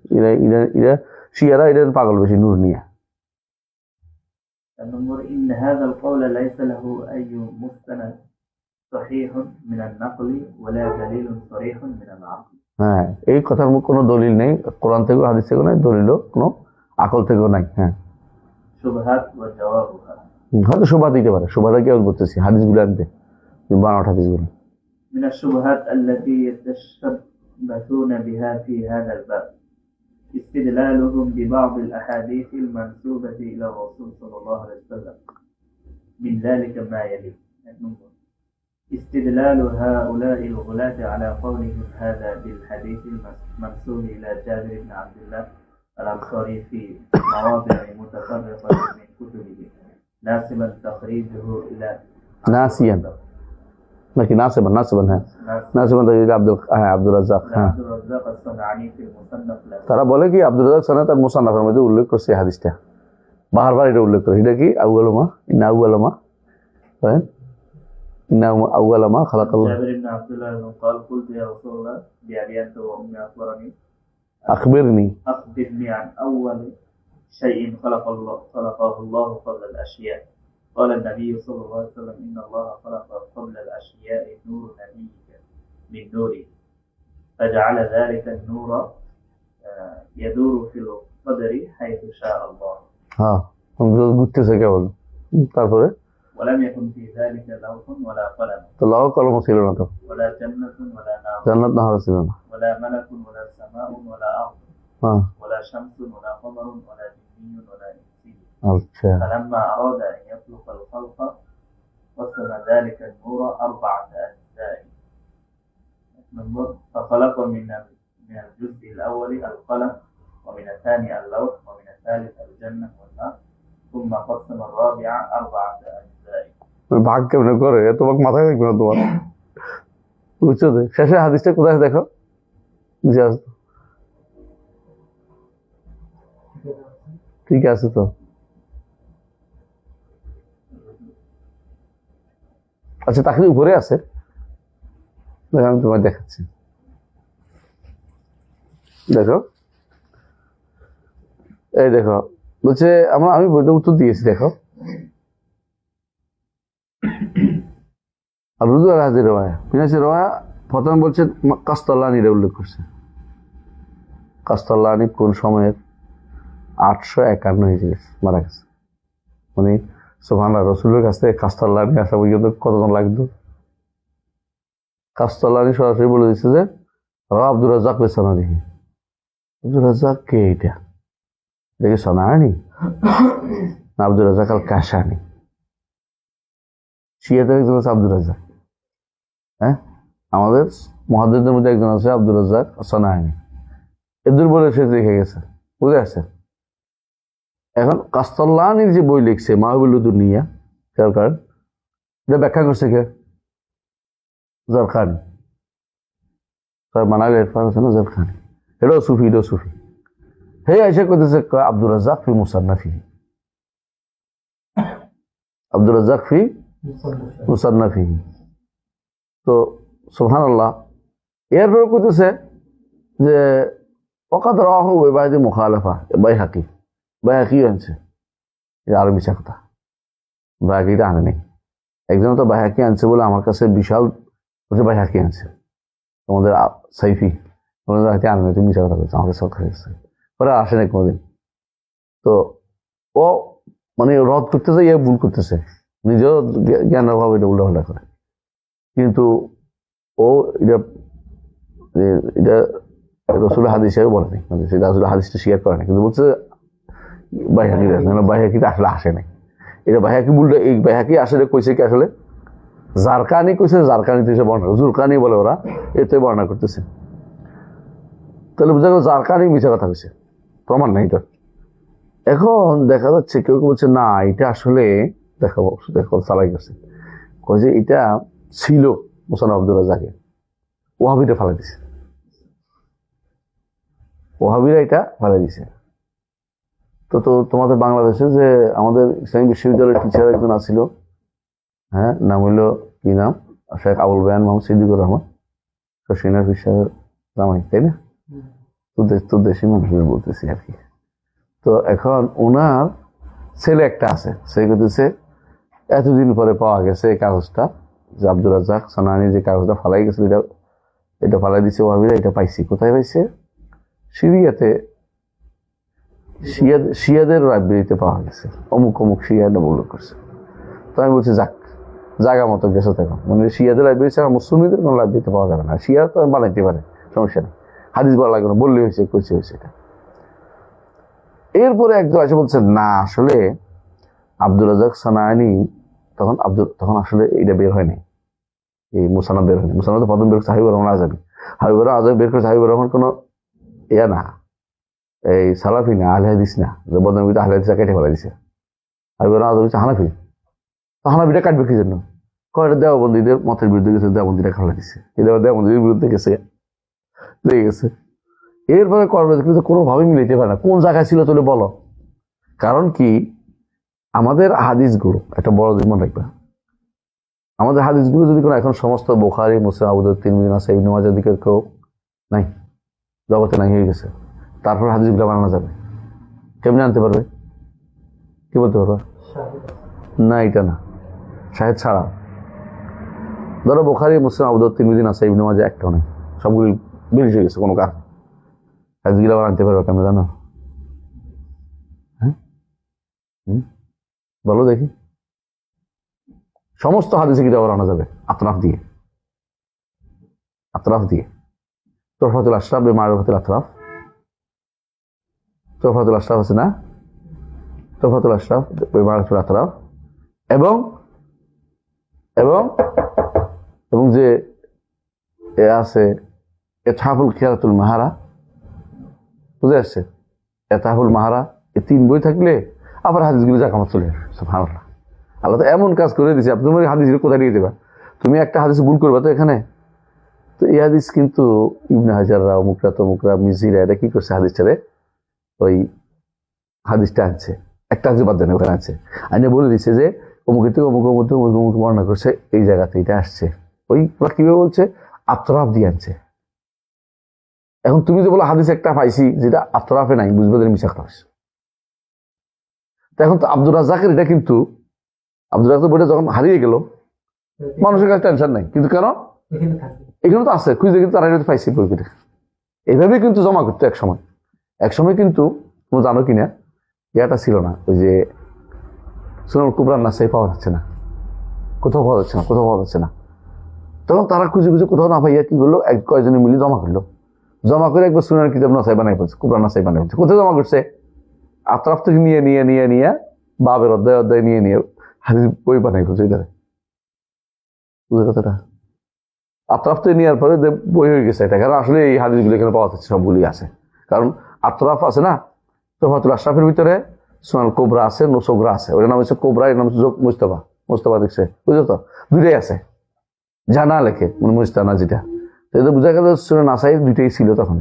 এরা শিয়ারা এটা পাগল বেশি নূর নিয়ে। النمبر إن هذا القول ليس له أي مستند صحيح من النقل ولا دليل صريح من العقل হ্যাঁ, এই কথার কোনো দলিল নেই, কোরআন থেকেও হাদিস থেকেও নাই, দলিলও কোনো আকল থেকেও নাই। হ্যাঁ, شبهات وجوابها হয়তো শোভা দিতে পারে, শোভাটা কি বলতেছি, হাদিসগুলো আনতে, বানাওয়াট হাদিসগুলো। من الشبهات التي يتشبثون بها في هذا الباب استدلالهم ببعض الأحاديث المنسوبة إلى الرسول صلى الله عليه وسلم من ذلك ما يلي. استدلال هؤلاء الغلاة على قولهم هذا بالحديث المنسوب إلى جابر بن عبد الله الأنصاري في مواضع متفرقة من كتبه ناسبا تخريجه إلى নাসিয়ান নাকি নাসিবান। হ্যাঁ, নাসিবান আব্দুল রাজ্জাক। হ্যাঁ, عبد الرزاق الصنعاني في المصنف له তারা বলে কি আব্দুল রাজ্জাক সানা তার মুসান্নাফের মধ্যে উল্লেখ করছে এই হাদিসটা, বারবার এটা উল্লেখ করে। এটা কি আউয়ালুমা খালাকাল্লাহ। جابر بن عبد الله قال قلت يا رسول الله بأبي أنت وأمي أخبرني আখবিরনি أخبرني عن أول شيء خلقه الله قبل الأشياء قال النبي صلى الله عليه وسلم إن الله خلق قبل الأشياء نور نبيك من نوره فجعل ذلك النور يدور في القدر حيث شاء الله হ্যাঁ, ঘুরতেছে কেবল। তারপরে ولم يكن في ذلك لوح ولا قلم তো লওহ কলম ছিল না, তো ولا جنة ولا نار জান্নাত নাহর ছিল না। ولا ملك ولا سماء ولا أرض হ্যাঁ, ولا شمس ولا قمر ولا جني ولا إنسي আচ্ছা। فلما أراد أن يخلق الخلق قسم ذلك النور أربعة أجزاء فخلق من الجزء الأول القلم ومن الثاني اللوح ومن الثالث الجنة والنار ثم قسم الرابع أربعة أجزاء ভাগ কেমন করে, তোমাকে মাথায় থাকবে না তোমার, বুঝছো? শেষের হাদিসটা কোথায় দেখো, ঠিক আছে তো। আচ্ছা, তাকে উপরে আছে, আমি তোমায় দেখাচ্ছি। দেখো, এই দেখো, বলছে আমি বইটা উত্তর দিয়েছি। দেখো, রুদু আল হাজির রওয়া মিনাসি রওয়া প্রথমে বলছে কাস্তাল্লানিরে উল্লেখ করছে। কাস্তাল্লানি কোন সময়ের 851 হিজরি মারা গেছে। মানে সুবহানাল্লাহ, রসুলের কাছে কাস্তাল্লানি আসা পর্যন্ত কতজন লাগতো? কাস্তাল্লানি সরাসরি বলে দিচ্ছে যে আব্দুর রাজ্জাক বেসানা দেখি। আব্দুর রাজ্জাক কে? এটা দেখি সনানি না আব্দুর রাজ্জাক আল কাশানি। শিয়াদের একজন আছে আব্দুর রাজ্জাক। হ্যাঁ, আমাদের মুহাদ্দিসদের মধ্যে একজন আছে আব্দুর রাজ্জাক সনানি। এদের বলে সে দেখে গেছে, বুঝে আসছে। এখন কাস্তাল্লানির যে বই লিখছে মাহবুবুল দুনিয়া সরকার, এটা ব্যাখ্যা করছে কে? জরখানি। মানালি ইরফান আছে না, জরখানি। এটাও সুফি, এটাও সুফি। হে আইসা করতেছে আব্দুর রাজ্জাক ফি মুসান্নাফিহি। আব্দুর রাজ্জাক ফি মুসান্নাফিহি। তো সুবহানাল্লাহ, এরপরে কইতেছে যে ওকাদ রাহু বিবাদি মুখালাফা বাইহাকি আনছে, এটা আরো মিশা কথা। বাইহাকিটা আনে নাই, একজন তো বাইহাকি আনছে বলে আমার কাছে বিশাল বাইহাকি আনছে, তোমাদের সাইফি তোমাদের আনে নাই, তুমি মিশা কথা বলছো, আমাকে শখ হয়ে গেছে, ওরা আসে নাই কোনোদিন। তো ও মানে রদ করতেছে, ইয়ে ভুল করতেছে, নিজেও জ্ঞানের অভাবে এটা উল্টাপাল্টা করে। কিন্তু ও এটা রসুল হাদিস হিসেবে বলেনি, সেটা আসলে হাদিসটা স্বীকার করে না, কিন্তু বলছে বাইহাকিটা আসলে আসে নাই। এটা বাইহাকি ভুলটা, এই বাইহাকি আসলে কইছে কি আসলে জারকানি কইছে, জারকানি তো বর্ণনা, জুরকানি বলে ওরা, এতে বর্ণনা করতেছে। তাহলে বোঝা গেল জারকানি মিছা কথা কইছে, প্রমাণ নাই এটা। এখন দেখা যাচ্ছে কেউ কেউ বলছে না এটা আসলে দেখো চালাই গেছে, কয় যে এটা ছিল মোসান্নাফ আব্দুর রাজ্জাকে, ওয়াহাবিটা ফালাই দিছে, ওয়াহাবিরা এটা ফালাই দিছে। তো তোমাদের বাংলাদেশে যে আমাদের ইসলামী বিশ্ববিদ্যালয়ের টিচার একজন আছিল, হ্যাঁ, নাম হইল কি নাম, শেখ আবুল বায়ান মোহাম্মদ সিদ্দিকুর রহমান, সিনার ফিসার জামাই, তাই না? তো দেশি মানুষের বলতেছি আর কি। তো এখন ওনার ছেলে একটা আছে, সে করতেছে এতদিন পরে পাওয়া গেছে এই কাগজটা, যে আব্দুর রাজ্জাক সানানি যে কাগজটা ফালাই গেছিল, এটা ফালাই দিছে ওয়াহাবিরা, এটা পাইছি। কোথায় পাইছে? সিরিয়াতে, শিয়াদের লাইব্রেরিতে পাওয়া গেছে, অমুক অমুক শিয়া ডবল করছে। তো আমি বলছি যাক, জায়গা মতো গেছে তখন, মানে শিয়াদের লাইব্রেরি ছাড়া মুসলিমদের কোনো লাইব্রেরিতে পাওয়া যাবে না, শিয়া তো বানাইতে পারে, সমস্যা নেই, হাদিস বলা লাগবে না, বললেই হয়েছে, কইছে হয়েছে এটা। এরপরে একজন এসে বলছে না আসলে আব্দুর রাজ্জাক সানানি তখন আসলে এটা বের হয়নি, এই মুসান্নাফ বের হয়নি। মুসান্নাফ প্রথম বের করছে হাবিবুর রহমান আজাবি, হাবিবুর আজাবি বের করছে, হাবিবুর রহমান কোনো ইয়া না, এই সালাফি না, আহলে হাদিস না, বদনামিতে আহলে হাদিস কেটে ফেলা দিছে। হাবিবুর রহমান আজাবি হানাফি, তো হানাফিটা কাটবে কি জন্য? কয়টা দেওবন্দীদের মতের বিরুদ্ধে গেছে, দেওবন্দীটা খালা দিছে, এই দেওবন্দীদের বিরুদ্ধে গেছে, লেগে গেছে। এরপরে করবে কিন্তু কোনোভাবে মিলাইতে পারে না, কোন জায়গায় ছিল তোলে বলো। কারণ কি, আমাদের হাদিসগুলো একটা বড় দিক মনে রাখবে, আমাদের হাদিসগুলো যদি কোনো এখন সমস্ত বুখারী, মুসলিম, আবু দাউদ, তিরমিজি, নাসাঈ, ইবনে মাজাহ দিকের কেউ নাই, জগতে নাই হয়ে গেছে, তারপর হাদিসগুলো বানানো যাবে, কেমনে আনতে পারবে? কি বলতে পারবে? না এটা না, শাহেদ ছাড়া। ধরো বুখারী, মুসলিম, আবু দাউদ, তিরমিজি, নাসাঈ, ইবনে মাজাহ একটাও নাই, সবগুলি বেরিয়ে হয়ে গেছে কোনো কারণ, হাদিসগুলো বানাতে পারবে কেমন জানো? হ্যাঁ, বলো দেখি। সমস্ত হাদিসে কিতাব বানানো যাবে আতরাফ দিয়ে, তোহফাতুল আশরাফ বিমারিফাতিল আতরাফ, তোহফাতুল আশরাফ আছে না, তোহফাতুল আশরাফ বিমারিফাতিল আতরাফ, এবং এবং এবং যে এ আছে ইতহাফুল খিয়ারাতুল মাহারা, বুঝে আসছে? ইতহাফুল মাহারা, এই 3 বই থাকলে আবার হাদিসগুলো জাকামত চলে আসবে। সুবহানাল্লাহ, আল্লাহ তো এমন কাজ করে দিছে, আপনি তোমার হাদিস কোথায় দিয়ে দেবা? তুমি একটা হাদিস ভুল করবা তো এখানে, তো এই হাদিস কিন্তু ইবনে হাজাররা, অমুকরা মিজিরা এটা কি করছে, হাদিসটারে ওই হাদিসটা আনছে, একটা হাদিস বাদ দেন ওখানে আছে, আইনে বলে দিচ্ছে যে অমুক বর্ণনা করছে, এই জায়গাতে এটা আসছে, ওই কিভাবে বলছে, আতরাফ দিয়ে আনছে। এখন তুমি যে বলো হাদিস একটা পাইছি যেটা আতরাফে নাই, বুঝবে মিশা খাস। এখন তো আব্দুর রাজ্জাকের এটা কিন্তু, আব্দুর রাজ্জাক বইটা যখন হারিয়ে গেল, মানুষের কাছে টেনশন নাই, কিন্তু কেন এখানে তো আছে, খুঁজে কিন্তু তারা পাইছি বইটা, এইভাবে কিন্তু জমা করতো এক সময় কিন্তু তুমি জানো কিনা, ইয়াটা ছিল না, ওই যে সুনানুল কুবরার নাসাই পাওয়া যাচ্ছে না, কোথাও পাওয়া যাচ্ছে না, তখন তারা খুঁজে কোথাও না পাইয়া কি করলো, কয়েকজনে মিলে জমা করে একবার সুনানুল কিতাব নাসাই বানাই ফেলছে, কুবরার নাসাই বানাই ফেলছে। কোথায় জমা করছে? আতরাফ থেকে নিয়ে বাবের অধ্যায় নিয়ে হাদিস বই বানাই ফেলছে। এটারে বুঝে কথাটা, আতরাফ থেকে নেওয়ার পরে বই হয়ে গেছে এটা, কারণ আসলে এই হাদিসগুলো এখানে পাওয়া যাচ্ছে, সবগুলি আছে, কারণ আতরাফ আছে না, তোহফাতুল আশরাফের ভিতরে সুনানুল কুবরা আছে, নুসগরা আছে, ওটার নাম হচ্ছে কুবরা, এর নাম হচ্ছে মুস্তাফা দেখছে, বুঝলো তো, দুইটাই আছে, জানা লেখে মানে মুস্তানা যেটা, তো বোঝা গেল সুনান নাসাই দুইটাই ছিল তখন,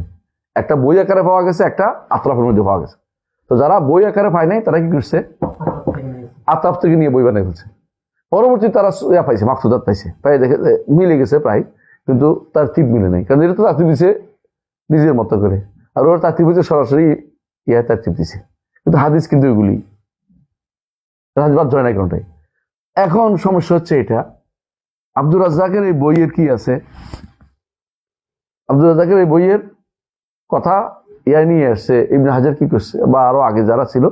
একটা বই আকারে পাওয়া গেছে, একটা আতরাফের মধ্যে পাওয়া গেছে। তো যারা বই আকারে পায় নাই তারা কি করছে, আতরাফ থেকে নিয়ে বই বানাই ফেলছে। পরবর্তী তারা পাইছে, মাকসুদাত পাইছে, প্রায় দেখে মিলে গেছে প্রায়, কিন্তু তার তিপ মিলে নাই, কারণ এটা তো তারতিব দিছে নিজের মতো করে, আর ওর তারতিব হচ্ছে সরাসরি তারতিব দিছে, কিন্তু হাদিস কিন্তু এগুলি বাদ যায় না কোনটাই। এখন সমস্যা হচ্ছে এটা, আব্দুর রাজ্জাকের এই বইয়ের কি আছে, আব্দুর রাজ্জাকের এই বইয়ের কথা নিয়ে আসছে ইবনে হাজার কি করছে, বা আরো আগে যারা ছিল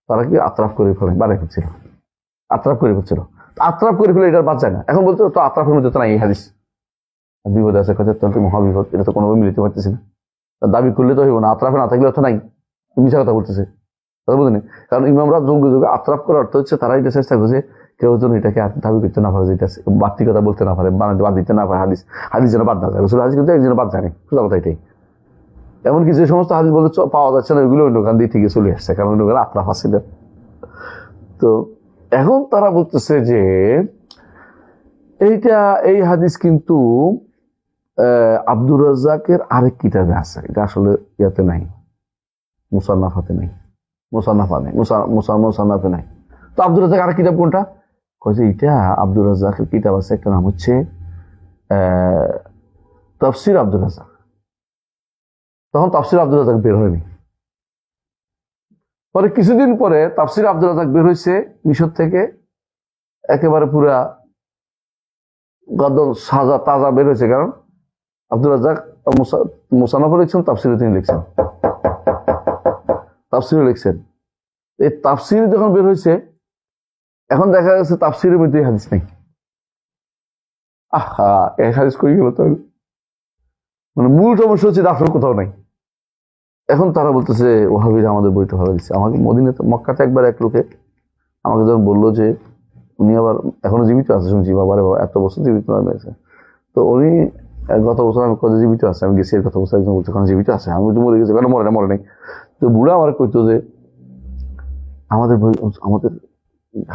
তারা কি আতরাফ করে ফেলে বাড়াই করছিল, আতরাফ করে ফেলছিল, আতরাফ করে ফেলে এটার বাদ যায় না। এখন বলতে তো আতরাফের মধ্যে তো নাই এই হাদিস, বিপদ আছে কথা, তো মহাবিপদ, এটা তো কোনোভাবে মিলিতে পারতেছি না, দাবি করলে তো হইব না, আতরাফে না থাকলে তো নাই, তুমি মিশা কথা বলতেছে, কথা বুঝলেন? কারণ ইমামরা যুগে যুগে আতরাফ করার অর্থ হচ্ছে তারা এটা চেষ্টা করছে কেউ যেন এটাকে দাবি করতে না পারে, যেটা বাড়তি কথা বলতে না পারে, বাদ দিতে না পারে, হাদিস যেন বাদ না যায়, রসুল হাদিস কিন্তু একজন বাদ জানে, সোজা কথা এটাই। এমনকি যে সমস্ত হাদিস বলতে পাওয়া যাচ্ছে না ওইগুলো অন্য গান দিয়ে ঠিক চলে আসছে, কারণ অন্য গান আতরাফ আছে। তো এখন তারা বলতেছে যে এই হাদিস কিন্তু আব্দুর রাজ্জাকের আরেক কিতাবে আছে, এটা আসলে ইয়াতে নাই, মুসান্নাফাতে নাই, মুসান্নাফে নাই। তো আব্দুর রাজ্জাক আরেক কিতাব কোনটা? কয়েছে এটা আব্দুর রাজ্জাকের কিতাব আছে, একটা নাম হচ্ছে তাফসির আব্দুর রাজ্জাক। তখন তাফসির আব্দুর রাজ্জাক বের হয়নি, পরে কিছুদিন পরে তাফসির আব্দুর রাজ্জাক বের হয়েছে মিশর থেকে, একেবারে পুরা গদম সাজা তাজা বের হয়েছে, কারণ আব্দুর রাজ্জাক মুসান্নাফে লিখছেন, তাফসিরে তিনি লিখছেন, তাফসিরে লিখছেন। এই তাফসির যখন বের হয়েছে, এখন দেখা গেছে তাফসিরের মধ্যে হাদিস নেই। আহা, এক হাদিস কই গেল তাহলে? মানে মূল সমস্যা হচ্ছে আসল কোথাও নাই। এখন তারা বলতেছে ওহাবিরা আমাদের বইটা ভালো দিচ্ছে। আমাকে মদিনাতে মক্কাতে একবার এক লোকে আমাকে যখন বললো যে উনি আবার এখনো জীবিত আছে, শুনছি বাবারে বাবা এত বছর জীবিত রয়েছে, তো উনি গত বছর আমি কত জীবিত আছে, আমি গেছি গত বছর একজন বলছে কারণ জীবিত আছে, আমি মরে গেছি, কেন মরে নাই। তো বুড়া আমার কইতো যে আমাদের বই, আমাদের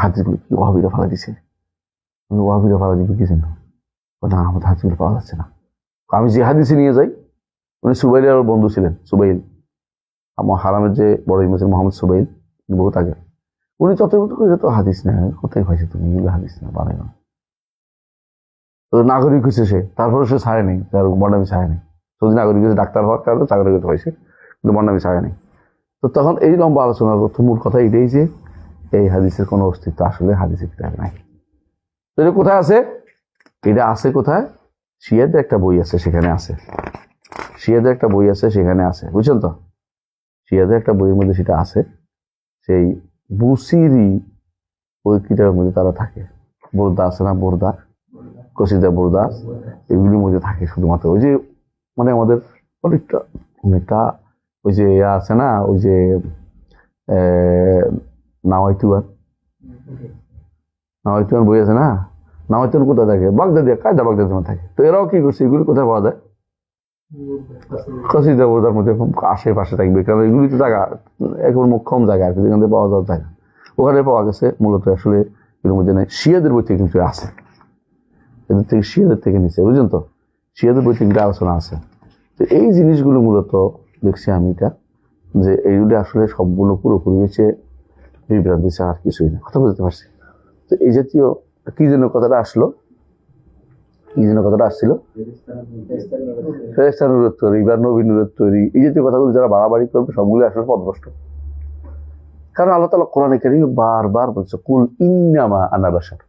হাদিসগুলো কি ওহাবিরা ভালো দিছে, আমি ওহাবিরা ভালো দিবি কি জন্য? না, আমাদের হাদিসগুলো পাওয়া যাচ্ছে না। আমি যে হাদিসে নিয়ে যাই, উনি সুবাইলের বন্ধু ছিলেন, সুবাইল আমার হারামের যে বড় ইমাম ছিলেন মোহাম্মদ সুবাইল, বহুত আগে, উনি যতটুকু করে তো হাদিস নেয়, কোথায় পাইছে তুমি হাদিস না পারে না। তো নাগরিক হয়েছে সে, তারপরে সে ছাড়ে নেই, তার বন্ডামি ছাড়ে নেই, যদি নাগরিক হয়েছে ডাক্তার হওয়ার কারণে চাকরি করতে হয়েছে, কিন্তু বন্ডামি ছাড়ে নেই। তো তখন এই লম্বা আলোচনার মূল কথা এটাই যে এই হাদিসের কোনো অস্তিত্ব আসলে হাদিসের কিতাবে নাই। তো এটা কোথায় আছে? এটা আছে কোথায়? শিয়াদের একটা বই আছে, সেখানে আছে, শিয়াদের একটা বই আছে, সেখানে আছে, বুঝছেন তো? শিয়াদের একটা বইয়ের মধ্যে সেটা আছে, সেই বুসিরি ওই কিতাবের মধ্যে তারা থাকে। বোরদা আছে না, বোরদা, কসিদা বোরদা, এগুলির মধ্যে থাকে শুধুমাত্র। ওই যে মানে আমাদের অনেকটা ওই যে আছে না, ওই যে নাওয়াইতুয়ান বই আছে না, নাওয়াইতুয়ান কোথায় থাকে? বাগদাদি, কায়দা বাগদাদি থাকে। তো এরাও কি করছে, এগুলি কোথায় পাওয়া যায়? কসিদা বোরদার মধ্যে আশেপাশে থাকবে, কারণ এগুলি তো জায়গা একবার মোক্ষম জায়গা আর কি, যেখান থেকে পাওয়া যাওয়ার জায়গা, ওখানে পাওয়া গেছে। মূলত আসলে এর মধ্যে নেই। শিয়াদের বই থেকে কিন্তু আছে, এদের থেকে শিয়াদের থেকে নিচ্ছে, বুঝলেন তো? শিয়াদের বই থেকে আলোচনা আছে। তো এই জিনিসগুলো মূলত দেখছি আমি এটা, যে এইগুলি আসলে সবগুলো পুরোপুরি হচ্ছে বিভ্রান্তি ছাড়া আর কিছুই না। কথা বুঝতে পারছি? তো এই জাতীয় কি যেন কথাটা আসলো, কি যেন কথাটা আসছিল, ফেরেশতা নূরের তৈরি বা নবী নূরের তৈরি, এই জাতীয় কথাগুলো যারা বাড়াবাড়ি করবে সবগুলো আসলে পথভ্রষ্ট। কারণ আল্লাহ তাআলা কোরআনে কারীমে বারবার বলছে কুল ইন্নামা আনা বাশার,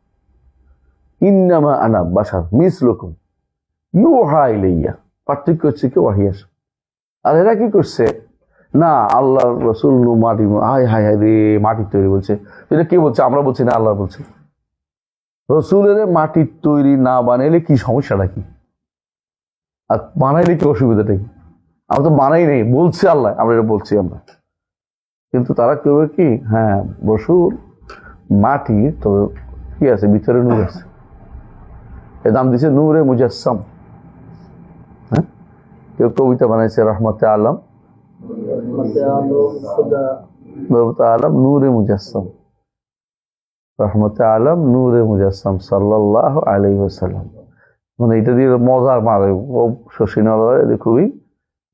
ইন্নামা আনা বাশার মিসলুকুম ইউহা ইলাইয়া। পার্থক্য হচ্ছে কি ওয়াহি আসে। আর এরা কি করছে না, আল্লাহ রাসূল মাটি, হায় হায় হায় রে, মাটির তৈরি বলছে। এটা কে বলছে? আমরা বলছি না, আল্লাহ বলছে। রসুলের মাটির তৈরি না বানাইলে কি সমস্যাটা কি, আর বানাইলে কি অসুবিধাটা কি? আমরা তো বানাই নেই, বলছি আল্লাহ, আমরা এটা বলছি আমরা। কিন্তু তারা কেউ কি, হ্যাঁ রসুল মাটি, তবে কি আছে ভিতরে নূর আছে, এর দাম দিছে নূরে মুজাসসাম। হ্যাঁ, কেউ কবিতা বানাইছে রহমতে আলম, আলম নূরে মুজাসসাম, রহমতে আলম নূরে মুজাসসাম সাল্লাল্লাহু আলাইহি ওয়াসাল্লাম। মানে এটা দিয়ে মজার মারে, শশীনা খুবই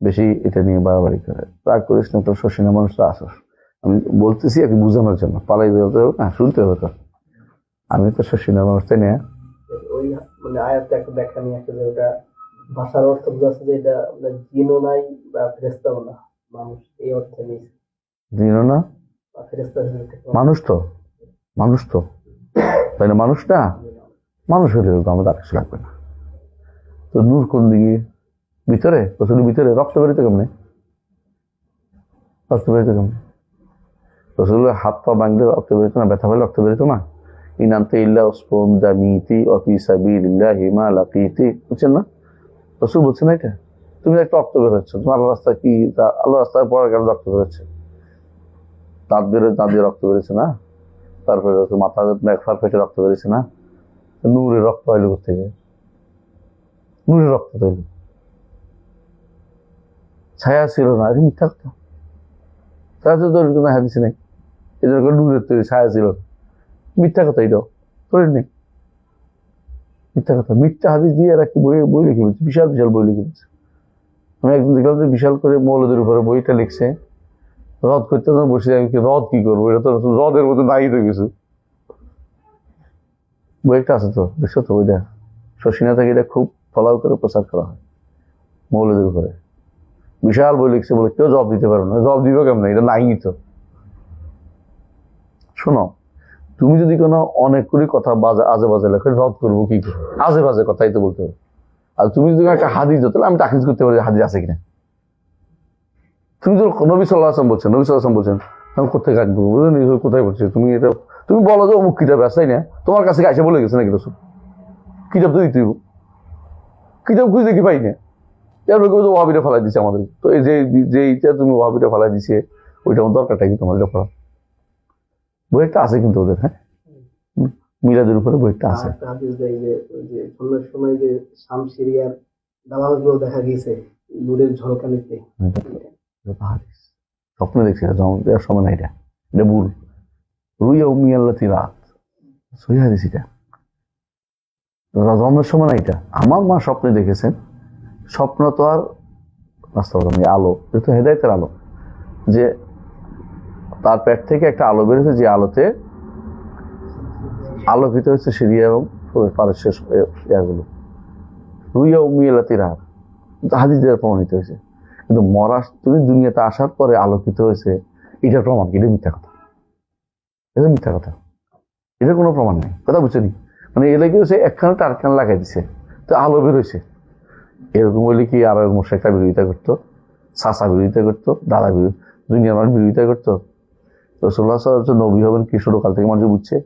বেশি এটা নিয়ে বাড়াবাড়ি করে। রাগ করিস না, তোর শশীনা মানুষরা আসস, আমি বলতেছি আর কি বোঝানোর জন্য, পালাই যেতে হবে না, শুনতে হবে তো। আমি তো শশীনের মানুষ, তাই না? ওই মানে আয়াতটা একটা ব্যাখ্যা নিয়ে আসছে যে ওটা ভাষার অর্থ বোঝাচ্ছে যে এটা জিনও নাই বা ফেরেশতাও না, মানুষ এই অর্থে নিয়েছে। জিনও না, বা ফেরেশতা হিসেবে থেকে মানুষ তো, মানুষ তো, তাই না? মানুষ না, মানুষ হলে আমাদের আর কিছু লাগবে না। তো নূর কোন দিকে? ভিতরে, রসুলের ভিতরে রক্ত বেরোতে কেমনে? রক্ত বেরোতে কেমনে? রসুলের হাত পা ভাঙলে রক্ত বেরোতো না? ব্যথা পেলে রক্ত বেরোতো না? ইনান্তে ইল্লা উসফুন দামিতি অফি সাবিলিল্লাহি মা লাকিতি, বুঝছেন না? রসুল বলছে না এটা? তুমি একটা রক্ত বের হচ্ছে, তোমার আল্লাহ রাস্তায় কি, আল্লাহ রাস্তায় পড়ার কারণে রক্ত বেরোচ্ছে, দাঁত বেরোয়, দাঁত দিয়ে রক্ত বেরোচ্ছে না? তারপরে মাথা একফার পেটে রক্ত বেরোচ্ছে না? নূরের রক্ত হইল থেকে, নূরের রক্ত তৈরি, ছায়া ছিল না, এটা মিথ্যা কথা। ছায়া তো তৈরি কোনো হাদিস নেই, এই জন্য নূরের তৈরি, ছায়া ছিল, মিথ্যা কথা। এটাও তৈরি নেই, মিথ্যা কথা। মিথ্যা হাদিস দিয়ে এরা কি বই বই লিখে ফেলছে, বিশাল বিশাল বই লিখে ফেলছে। আমি একদিন দেখলাম যে বিশাল করে মৌলদের উপরে বইটা লিখছে, রদ করতে বসে, আমি কি রদ কি করবো, এটা তো রদের মতো নাই তো কিছু। বই একটা আছে তো, দেখছো তো বইটা, শশীনা থেকে এটা খুব ফলাও করে প্রচার করা হয় মৌলদের উপরে, বিশাল বই লিখছে, বলে কেউ জবাব দিতে পারো না। জবাব দিবে কেমন, এটা নাই তো। শোনো, তুমি যদি কোনো অনেক করে কথা আজে বাজে লেখো, রদ করবো কি করে? আজে বাজে কথাই তো বলতে হবে। আর তুমি যদি একটা হাদিস দাও, তাহলে আমি তাকিজ করতে পারি হাদিস আছে কিনা। তুমি তো নবী সাল্লাল্লাহু আলাইহি ওয়াসাল্লাম বলছেন, নবী সাল্লাল্লাহু আলাইহি ওয়াসাল্লাম বলছেন, আমি কোথায় কাটবো, কোথায় বলছি? তুমি এটা তুমি বলো যে অমুক কিতাব আছে, তাই না? তোমার কাছে এসে বলে গেছে নাকি রসুল? কিতাব তো দিতে, কিতাব খুঁজে কি পাই না, এরপর কেউ তো ওয়াহাবিটা ফেলাই দিচ্ছে আমাদের। তো এই যেইটা তুমি ওয়াহাবিটা ফেলাই দিচ্ছে, ওইটা আমার দরকারটা কি তোমার এটা পড়া? বই একটা আছে কিন্তু ওদের, হ্যাঁ, মিলাদের উপরে বই একটা আছে। সন্ধ্যার সময় যে শামসিরিয়ার দালালগুলো দেখা গিয়েছে নূরের ঝলকানিতে, স্বপ্নে দেখছি, দেওয়ার সময় না, এটা এটা ভুল। রুইয়া উমিয়াল্লাতি রাত, সহি হাদিস এটা, জন্মের সময় না এটা। আমার মা স্বপ্নে দেখেছেন, স্বপ্ন তো আর রাস্তা আলো, যেহেতু হেদায়েতের আলো, যে তার পেট থেকে একটা আলো বেরোছে, যে আলোতে আলোকিত হচ্ছে সিরিয়া এবং পারস্যের ইয়াগুলো। রুইয়া উমিয়াল্লাতি রাত হাদিস দ্বারা প্রমাণিত হয়েছে। কিন্তু মরা, তুমি দুনিয়াতে আসার পরে আলোকিত হয়েছে, এটার প্রমাণ কি? এটা মিথ্যা কথা, এটা মিথ্যা কথা, এটার কোনো প্রমাণ নেই। কথা বুঝছেনি? মানে এলে কি হচ্ছে, একখানে টারখান লাগাই দিছে, তো আলো বেরোইছে। এরকম বলে কি আর মোশেকরা বিরোধিতা করতো, চাচা বিরোধিতা করতো, দাদা দুনিয়ার মানুষ বিরোধিতা করতো? রাসূলুল্লাহ সাল্লাল্লাহু আলাইহি ওয়াসাল্লাম নবী হবেন কি ছোটকাল থেকে মানুষ বুঝছে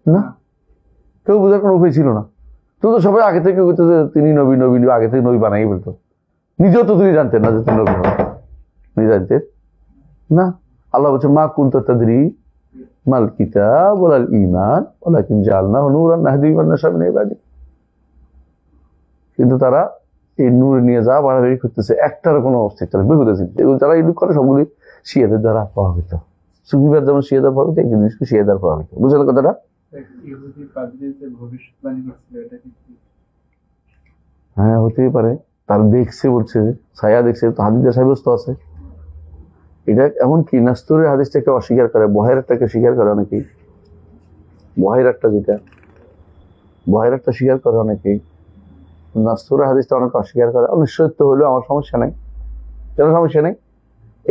না? কেউ বোঝার কোনো উপায় ছিল না। তো সবাই আগে থেকে বলতো যে তিনি নবী, নবী আগে থেকে নবী বানাই বলতো। নিজেও তো তিনি জানতেন না যে তিনি নবী হবেন, তিনি জানতেন না। আল্লাহ বলছে, মা কুনতা তাদরি মাল কিতাব ওয়াল ঈমান ওয়ালাকিন জাআলনাহু নূরান নাহদি মান নাশা মিন ইবাদি। কিন্তু তারা এই নূর নিয়ে যা বাড়াবাড়ি করতেছে, একটার কোনো অস্তিত্ব নেই, বেহুদা চিন্তা। এগুলো যারা এই করে সবগুলি শিয়াদের দ্বারা প্রভাবিত। সুফিবাদ যেমন শিয়াদের প্রভাবিত, এই জিনিস শিয়াদের প্রভাবিত। বুঝলেন কথাটা? হ্যাঁ, হতেই পারে। তারা দেখছে, বলছে ছায়া দেখছে, তো হাদিসে সাব্যস্ত আছে। এটা এমনকি নাস্তুরের হাদিসটাকে অস্বীকার করে, বহেরাতটাকে স্বীকার করে অনেকেই। বহেরাতটা যেটা, বহেরাতটা স্বীকার করে অনেকেই, নাস্তুরের হাদিসটা অনেকে অস্বীকার করে। অনিশ্চয়ত্ব হলেও আমার সমস্যা নেই, কেন সমস্যা নেই?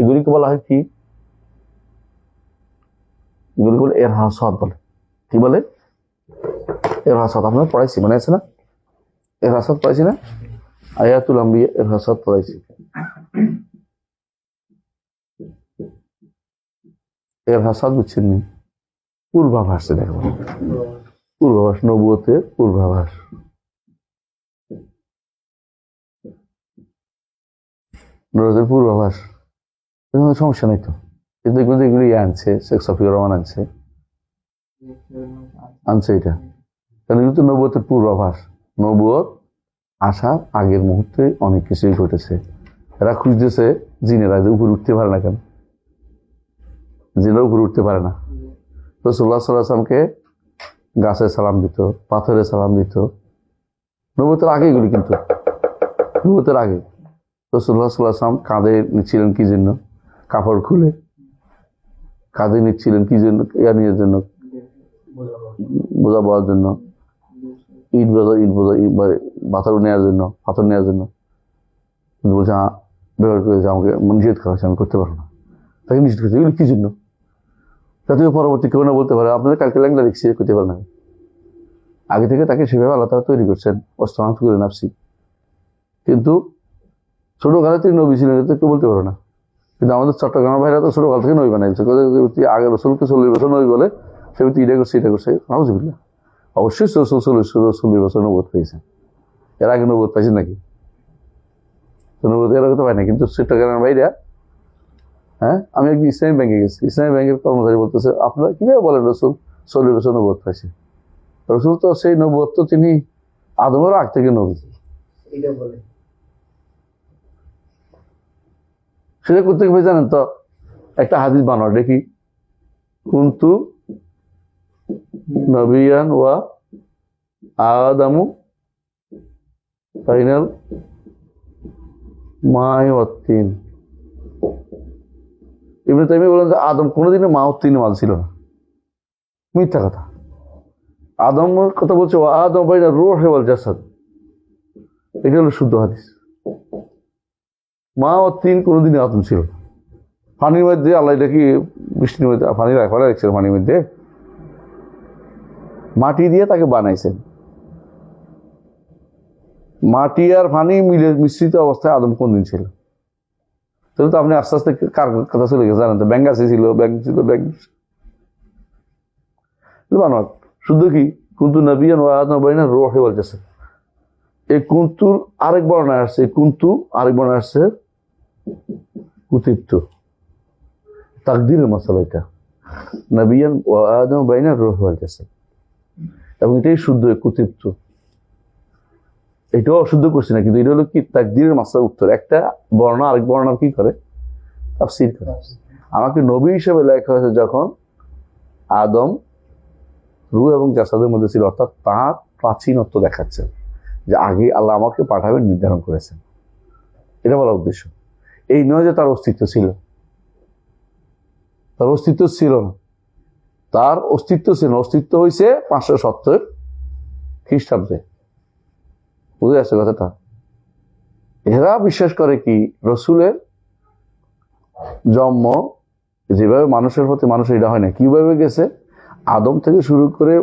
এগুলিকে বলা হয় কি? এগুলি বলে এর হাসাদ বলে। কি বলে? এর হাসাদ। আপনারা পড়াইছি, মনে আছে না? এর হাসাদ পড়াইছি না? আয়াতুল আম্বিয়া এর হাসাদ পড়াইছি। এর হাসাদ বুঝছেন নি? পূর্বাভাস, দেখো, পূর্বাভাস, নবুয়তের পূর্বাভাস। নবুয়তের পূর্বাভাস, সমস্যা নেই তো। কিন্তু এগুলি আনছে, শেখ সফিউর রহমান আনছে এটা, কারণ এগুলো তো নবুয়তের পূর্বাভাস। নবুয়ত আসার আগের মুহূর্তে অনেক কিছুই ঘটেছে। এরা খুঁজতেছে জিনেরা যে উপরে উঠতে পারে না কেন, জিনেরা উপরে উঠতে পারে না। রাসূলুল্লাহ সাল্লাল্লাহু আলাইহি ওয়াসাল্লামকে গাছে সালাম দিত, পাথরে সালাম দিত, নবুয়তের আগে এগুলি, কিন্তু নবুয়তের আগে। রাসূলুল্লাহ সাল্লাল্লাহু আলাইহি ওয়াসাল্লাম কাঁধে নিচ্ছিলেন কি জন্য? কাপড় খুলে কাঁধে নিচ্ছিলেন কি জন্য? ইয়ানির জন্য, বোঝা বওয়ার জন্য, ইট পাথর নেওয়ার জন্য, পাথর নেওয়ার জন্য বলছে ব্যবহার করেছে, আমাকে নিষেধ করা হয়েছে, আমি করতে পারবো না। তাকে নিষেধ করেছে, এগুলো কি জন্য? যাতে পরবর্তী কেউ না বলতে পারে আপনাদের কালকে ল্যাংলা দেখছি, করতে পারে না। আগে থেকে তাকে সেভাবে আল্লাহ তাআলা তৈরি করছেন, অস্ত্রান্ত করে নাফসি। কিন্তু ছোটকালে তিনি নবী ছিলেন, এটা কেউ বলতে পারো না। কিন্তু আমাদের চট্টগ্রামের ভাইরা তো ছোটকাল থেকে নবী বানাইছে, আগে রসুলকে 40 বছর নবী বলে, সে এটা করছে এটা করছে। নাউজুবিল্লাহ। অবশ্যই 40 বছর নবুয়ত পেয়েছে। এর আগে নবুয়ত পাইছেন নাকি? নবুয়ত এর আগে তো পাই না। কিন্তু চট্টগ্রামের ভাইরা, হ্যাঁ, আমি একদিন ইসলামী ব্যাংকে গেছি, ইসলামী ব্যাংকের কর্মচারী বলতেছে আপনারা কিভাবে বলেন রসুল 40 বছর নবুয়ত পাইছে? রসুল তো সেই নবুয়ত তো তিনি আদমের আগ থেকে নবী, এটা বলে সেটা করতে গিয়ে জানেন তো একটা হাদিস বানাও দেখি, কুনতু নবিয়ান ওয়া আদামু ফাইনাল মাই ওয়াত্তিন। ইবনে তাইমিয়া বলেন যে আদম কোনোদিনও মা ও তিন মাল ছিল না, মিথ্যা কথা। আদমের কথা বলছে ওয়া আদম বাইনা রূহ ওয়াল জাসাদ, এটা হলো শুদ্ধ হাদিস। মা ও তিন কোনোদিনই আদম ছিল না। পানির মধ্যে আল্লাহ এটা কি বৃষ্টির মধ্যে পানি রাখছিল, পানির মধ্যে মাটি দিয়ে তাকে বানাইছেন। মাটি আর পানি মিলে মিশ্রিত অবস্থায় আদম কোন দিন ছিল? তাহলে তো আপনি আস্তে আস্তে কার কথা চলে গেছে জানেন তো, ব্যাঙ্গাসি ছিল, ব্যাংক ছিল, ব্যাংক বানোয়ার। শুদ্ধ কি কুনতু নবিয়ান ওয়া আদম বাইনা রূহ ওয়াল জাসাদ। এই কুনতুর আরেক বর্ণনা আসছে, কুনতু আরেক বর্ণনা আসছে কুতিবতু, তাকদীরের মাসালা এটা, নবিয়ান ওয়া আদম বাইনা রূহ ওয়াল জাসাদ, এবং এটাই শুদ্ধ কুতিবতু। এটাও অশুদ্ধ করছে না, কিন্তু এটা হলো কি তাকদীরের মাসালার উত্তর। একটা বর্ণনা আরেক বর্ণনা কি করে? তাফসীর করে। আমাকে নবী হিসেবে লেখা হয়েছে যখন আদম রূহ এবং জাসাদের মধ্যে ছিল, অর্থাৎ তার প্রাচীনত্ব দেখাচ্ছে যে আগে আল্লাহ আমাকে পাঠাবেন নির্ধারণ করেছেন, এটা বলা উদ্দেশ্য। এই নয় যে তার অস্তিত্ব ছিল, তার অস্তিত্ব ছিল না, তার অস্তিত্ব ছিল না। অস্তিত্ব হয়েছে 570 খ্রিস্টাব্দে। বুঝে আসছে কথাটা? এরা বিশ্বাস করে কি রসুলের জন্ম যেভাবে মানুষের প্রতি মানুষের এটা হয় না, কিভাবে গেছে আদম থেকে শুরু করে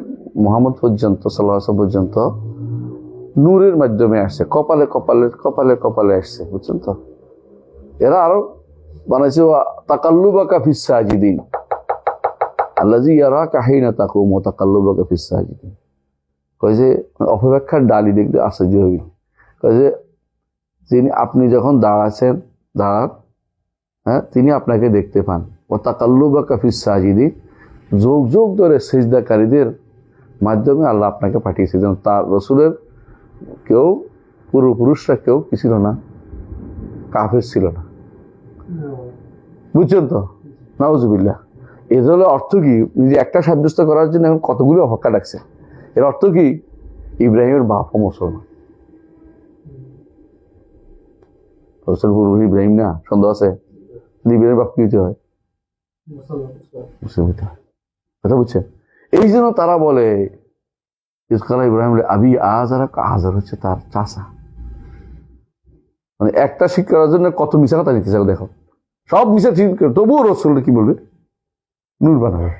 মুহাম্মদ পর্যন্ত, সাল্লাল্লাহু আলাইহি ওয়াসাল্লাম পর্যন্ত নূরের মাধ্যমে আসছে, কপালে কপালে কপালে কপালে আসছে। বুঝছেন তো? এরা আরো বানাইছে তাকাল্লুবাকা ফিস সাজিদিন, আল্লাযী ইয়ারাকা হিনা তাকুম ওয়া তাকাল্লুবাকা ফিস সাজিদিন। কয় যে অপেক্ষার ডালি দেখতে আশ্চর্য হবি। কয় যে তিনি আপনি যখন দাঁড়ান, হ্যাঁ, তিনি আপনাকে দেখতে পান। ও তাকাল্লুবাকা ফিস সাজিদিন, যোগ যোগ ধরে সিজদাকারীদের মাধ্যমে আল্লাহ আপনাকে পাঠিয়েছে। যেন তার রসুলের কেউ পূর্বপুরুষরা কেউ কি ছিল না, কাফের ছিল না। বুঝছেন তো? নাউজুবিল্লাহ। এর হলো অর্থ কি? নিজে একটা সাব্যস্ত করার জন্য এখন কতগুলো হক্কা ডাকছে। এর অর্থ কি? ইব্রাহিমের বাপও মুসলমান। ইব্রাহিম না, সন্দেহ আছে? ইব্রাহিমের বাপ কি হতে হয়? মুসলিম হতে হয়। কথা বুঝছেন? এই জন্য তারা বলে ইব্রাহিম আবি আজার, আজার হচ্ছে তার চাচা। মানে একটা শিখ করার জন্য কত মিশা কথা নিতে চাও দেখো, সব মিশা ঠিক, তবুও রসুল কি বলবে? নূর বানাবে।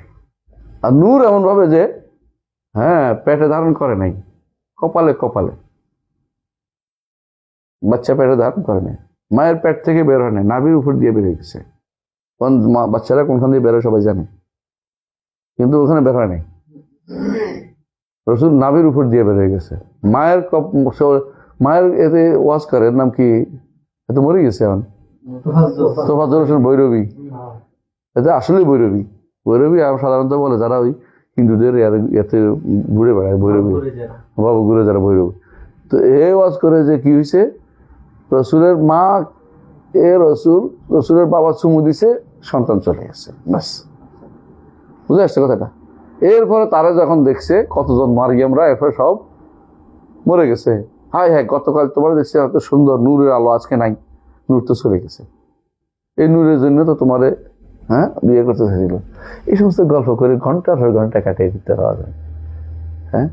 আর নূর এমন ভাবে যে হ্যাঁ পেটে ধারণ করে নাই, কপালে কপালে। বাচ্চা পেটে ধারণ করে নাই, মায়ের পেট থেকে বের হয় নাই, নাভির উপর দিয়ে বের হয়ে গেছে। বাচ্চারা কোনখান দিয়ে বেরোয় সবাই জানে, কিন্তু ওখানে বের হয় নাই। রসুল নাভির উপর দিয়ে বের হয়ে গেছে। মায়ের এতে ওয়াজ করে, এর নাম কি? এত মরে গেছে এখন, তোফাজ্জল হোসেন ভৈরবী। এটা আসলে ভৈরবী। ভৈরবী সাধারণত বলে যারা ওই হিন্দুদের এতে ঘুরে বেড়ায়, ভৈরবী বাবু ঘুরে যারা ভৈরবী। তো এ ওয়াজ করে যে কি হয়েছে, রসুলের মা রসুলের বাবা চুমু দিছে, সন্তান চলে গেছে, ব্যাস। বুঝে আসছে কথাটা? এরপরে তারা যখন দেখছে কতজন মারিয়ামরা এরপরে সব মরে গেছে, হায় হায় গতকাল তোমার দেখছে এত সুন্দর নূরের আলো, আজকে নাই, নূর তো চলে গেছে। এই নূরের জন্য তো তোমার হ্যাঁ, বিয়ে করতে চাইছিল। এই সমস্ত গল্প করে ঘন্টার পর ঘন্টা কাটিয়ে দিতে পাওয়া যায়। হ্যাঁ,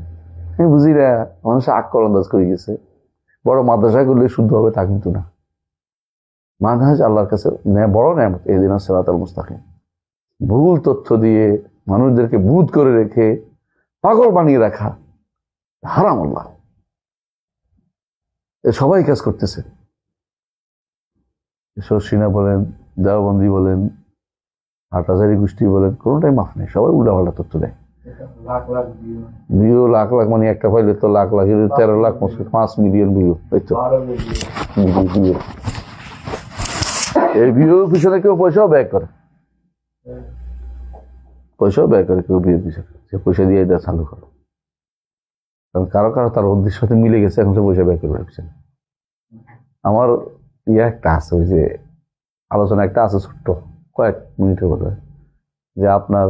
আমি বুঝি না, মানুষ আক্কল আন্দাজ করে গেছে। বড় মাদ্রাসা করলে শুদ্ধ হবে তা কিন্তু না। মানহাজ আল্লাহর কাছে বড় নেয়ামত, ইহদিনা সিরাতাল মুস্তাকিম। ভুল তথ্য দিয়ে মানুষদেরকে বুধ করে রেখে পাগল বানিয়ে রাখা হারাম। আল্লাহ সবাই কাজ করতেছে। শর্ষিনা বলেন, দেওবন্দি বলেন, হাটাজারি গোষ্ঠী বলেন, কোনোটাই মাফ নেই, সবাই উল্টাপাল্টা তথ্য দেয়। ভিউ লাখ লাখ, মানে একটা পাইলে তো লাখ লাখ, 13 লাখ 5 মিলিয়ন ভিউ। এই ভিউ পিছনে কেউ পয়সাও ব্যয় করে, কেউ বিয়ের পিছনে, সে পয়সা দিয়ে এটা চালু করে। কারণ কারো কারো তার উদ্দেশ্যের সাথে মিলে গেছে, এখন সে পয়সা ব্যয় করবে পিছনে। আমার একটা আছে, ওই যে আলোচনা একটা আছে ছোট্ট কয়েক মিনিটের কথা, যে আপনার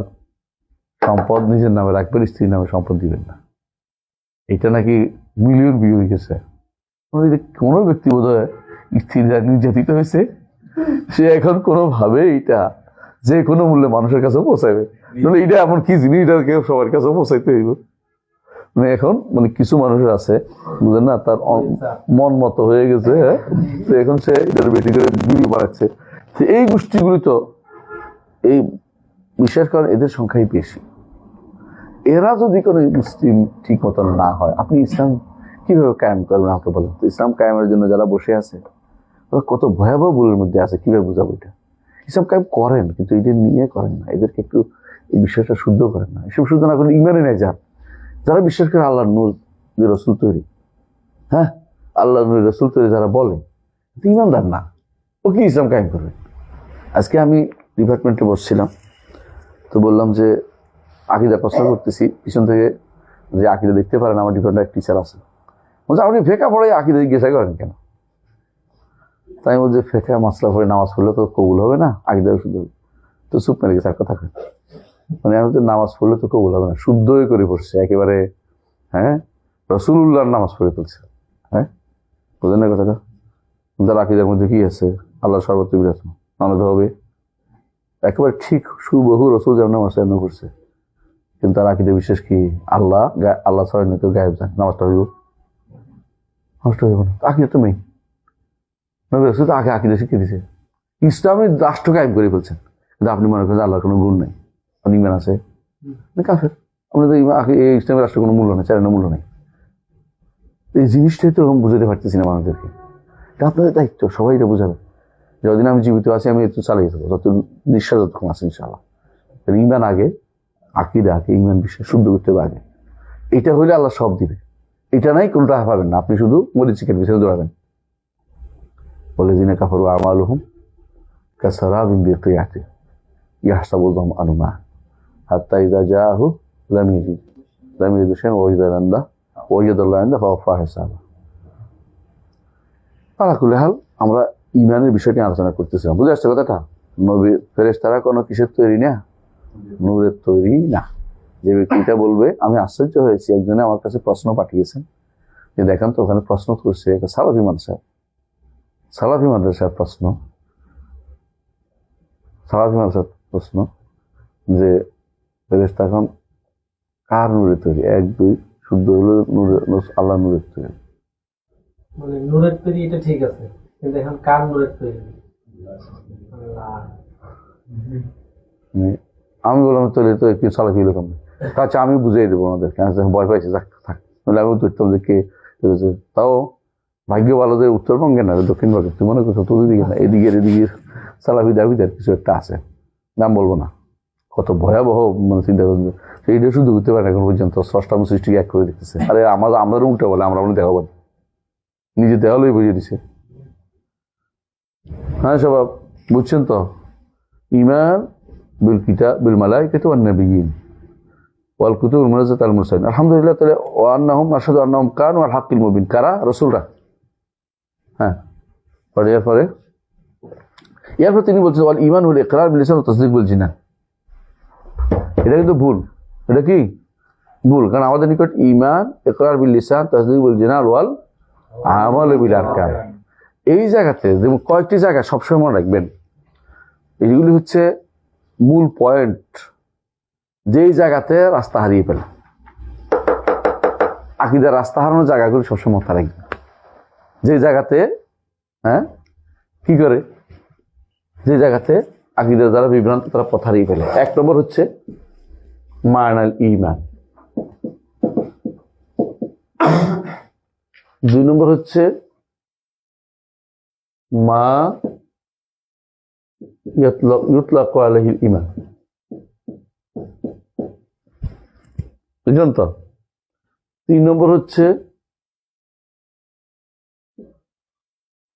সম্পদ নিজের নামে রাখবেন, স্ত্রীর নামে সম্পদ দিবেন না। এটা নাকি মিলিয়ন ভিউ হয়ে গেছে। কোনো ব্যক্তি বোধ হয় স্ত্রী নির্যাতিত হয়েছে, সে এখন কোনোভাবে এটা যে কোনো মূল্যে মানুষের কাছে পৌঁছাবে। এটা এমন কি জিনিস, এটাকে সবার কাছে পৌঁছাইতে হইব। মানে এখন মানে কিছু মানুষের আছে, বুঝলেন না, তার মন মতো হয়ে গেছে। হ্যাঁ, তো এখন সে এটার বেশি করে ভিডিও বানাচ্ছে। এই গোষ্ঠীগুলি তো এই বিশেষ করে এদের সংখ্যাই বেশি। এরা যদি কোনো মুসলিম ঠিক মতন না হয়, আপনি ইসলাম কিভাবে কায়েম করবেন আমাকে বলেন তো? ইসলাম কায়েমের জন্য যারা বসে আছে ওরা কত ভয়াবহ ভুলের মধ্যে আছে, কিভাবে বুঝাবো এটা? ইসলাম কায়েম করেন, কিন্তু এদের নিয়ে করেন না, এদেরকে একটু এই বিষয়টা শুদ্ধ করেন না। এসব শুদ্ধ না করলে ইমানে নেই যারা বিশ্বাস করে আল্লাহর নূর যে রসুল তৈরি, হ্যাঁ, আল্লাহর নূর রসুল তৈরি যারা বলে, ইমানদার না, ও কি ইসলাম কায়েম করবে? আজকে আমি ডিপার্টমেন্টে বসছিলাম, তো বললাম যে আকিদা প্রশ্ন করতেছি, পিছন থেকে যে আকিদা দেখতে পারেন আমার ডিপার্টমেন্টের টিচার আছে, বলছে আপনি ফেকা পড়ে আকিদা জিজ্ঞাসা করেন কেন? তাই বলছে ফেকা মাসলা পড়ে নামাজ পড়লে তো কবুল হবে না, আকিদা শুদ্ধ। তো চুপ মেরে গেছে, আর কথা কয়। মানে আমি তো নামাজ পড়লে তো কবুল হবে না, শুদ্ধই করে পড়ছে একেবারে। হ্যাঁ, রাসূলুল্লাহর নামাজ পড়ে ফেলছে। হ্যাঁ, বুঝলেন না কথাটা? তার আকিদার মধ্যে কি আছে? আল্লাহ সর্বত্র বিরাজমান, নামাজ হবে একেবারে ঠিক সুবহু, রসুল যেমন নামাজ তেমন করছে, কিন্তু তার আকিদা বিশেষ কি? আল্লাহ ছাড়া কেউ গায়েব যায়, নামাজটা হইব, নষ্ট হইব না। আকিদা তো মেইন, রসুল তো আগে আকিদা শিখিয়ে দিছে। ইসলামের রাষ্ট্র গায়েব করে ফেলছেন, কিন্তু আপনি মনে করেন আল্লাহর কোনো গুণ নাই, ইমান আছে, কাফের। আমাদের এই ইসলামের রাষ্ট্রের কোনো মূল্য নেই, চালানোর মূল্য নেই। এই জিনিসটাই তো বুঝাতে পারতেছি না মানুষদেরকে। এটা আপনাদের দায়িত্ব, সবাই এটা বুঝাবে। যতদিন আমি জীবিত আছি আমি একটু চালিয়ে দেবো, যত নিঃশ্বাস যতক্ষণ আছে ইনশাআল্লাহ। ইমান আগে, আকিদা আগে, ইমান বিশ্বাস শুদ্ধ করতে হবে আগে। এটা হইলে আল্লাহ সব দিবে। এটা নাই কোনটা পাবেন না, আপনি শুধু মরিচিকের পিছনে দৌড়াবেন। বলে দিনে কাফারু আমালুহুম কাসারাবিন বিকিয়াতিন ইয়াহসাবুল যামআনু মা হাত্তা ইযা জাআহু লাম ইয়াজিদ শাইআন ওয়া ওয়াজাদাল্লাহু ইনদাহু ফাওয়াফা হিসাবা। আলা কুল্লি হাল, আমরা ইমানের বিষয়টি আলোচনা করতেছিলাম। বুঝে আসছে কথাটা? নবী ফেরেশতারা কোনো কিসের তৈরি না? নূরের তৈরি না। যে ব্যক্তিটা বলবে, আমি আশ্চর্য হয়েছি, একজনে আমার কাছে প্রশ্ন পাঠিয়েছেন যে দেখেন তো, ওখানে প্রশ্ন করছে একটা সালাফি মাদ্রাসার প্রশ্ন যে ফেরেশতা এখন কার নূরের তৈরি? 1 2 শুদ্ধ হলো আল্লাহ নূরের তৈরি। মানে নূরের তৈরি, এটা ঠিক আছে, কিন্তু এখন কার নূরের তৈরি? আমি বললাম তৈরি তো একটু সালাফি লোক। আচ্ছা, আমি বুঝিয়ে দেবো ওনাদেরকে, ভয় পাইছে, থাক। নাহলে আমি উত্তরতাম যে কে। তাও ভাগ্য ভালো যে উত্তরবঙ্গে না, দক্ষিণবঙ্গে। তুই মনে করছো তোদের দিকে না, এদিকে সালাফি দাবিদার কিছু একটা আছে, নাম বলবো না। কত ভয়াবহ মানে চিন্তা করবেন, সেইটা শুধু করতে পারে এখন পর্যন্ত। স্রষ্টাম সৃষ্টিকে এক করে দিতেছে। আরে আমাদের উল্টা বলে, আমরা দেখাবো, নিজে দেওয়ালেই বুঝিয়ে দিছে। হ্যাঁ, স্বভাব বুঝছেন তো? ঈমান বিল কিতাব বিল মালাইকাতি ওয়ান নাবিয়্যিন ওয়াল কুতুবিল মুনাজ্জালাতি আল মুরসালিন। আলহামদুলিল্লাহ, তাহলে ওয়া আন্নাহুম আশহাদু আন্নাহুম কানু আল হাক্কিল মুবিন। কারা? রাসূলরা। হ্যাঁ, এরপরে তিনি বলছেন ওয়াল ঈমান হুল ইকরার বিল লিসান ওয়া তাসদীক বিল জিনান। এটা কিন্তু ভুল। এটা কি ভুল? কারণ আমাদের নিকট ঈমান, ইকরার বিল লিসান, তাসদীক বিল জিনান ওয়াল আমাল বিল আরকান, এই জায়গাতে যেমন কয়েকটি জায়গা সবসময় মনে রাখবেন, এইগুলি হচ্ছে মূল পয়েন্ট, যেই জায়গাতে রাস্তা হারিয়ে ফেলে। আকীদার রাস্তা হারানোর জায়গাগুলো সবসময় মাথায় রাখবে। যে জায়গাতে কি করে, যে জায়গাতে আকীদার যারা বিভ্রান্ত তারা পথ হারিয়ে ফেলে। 1 নম্বর হচ্ছে মানাল ঈমান, 2 নম্বর হচ্ছে মা ইউতলাকু আলাইহিল ঈমান, বুঝলেন তো? 3 নম্বর হচ্ছে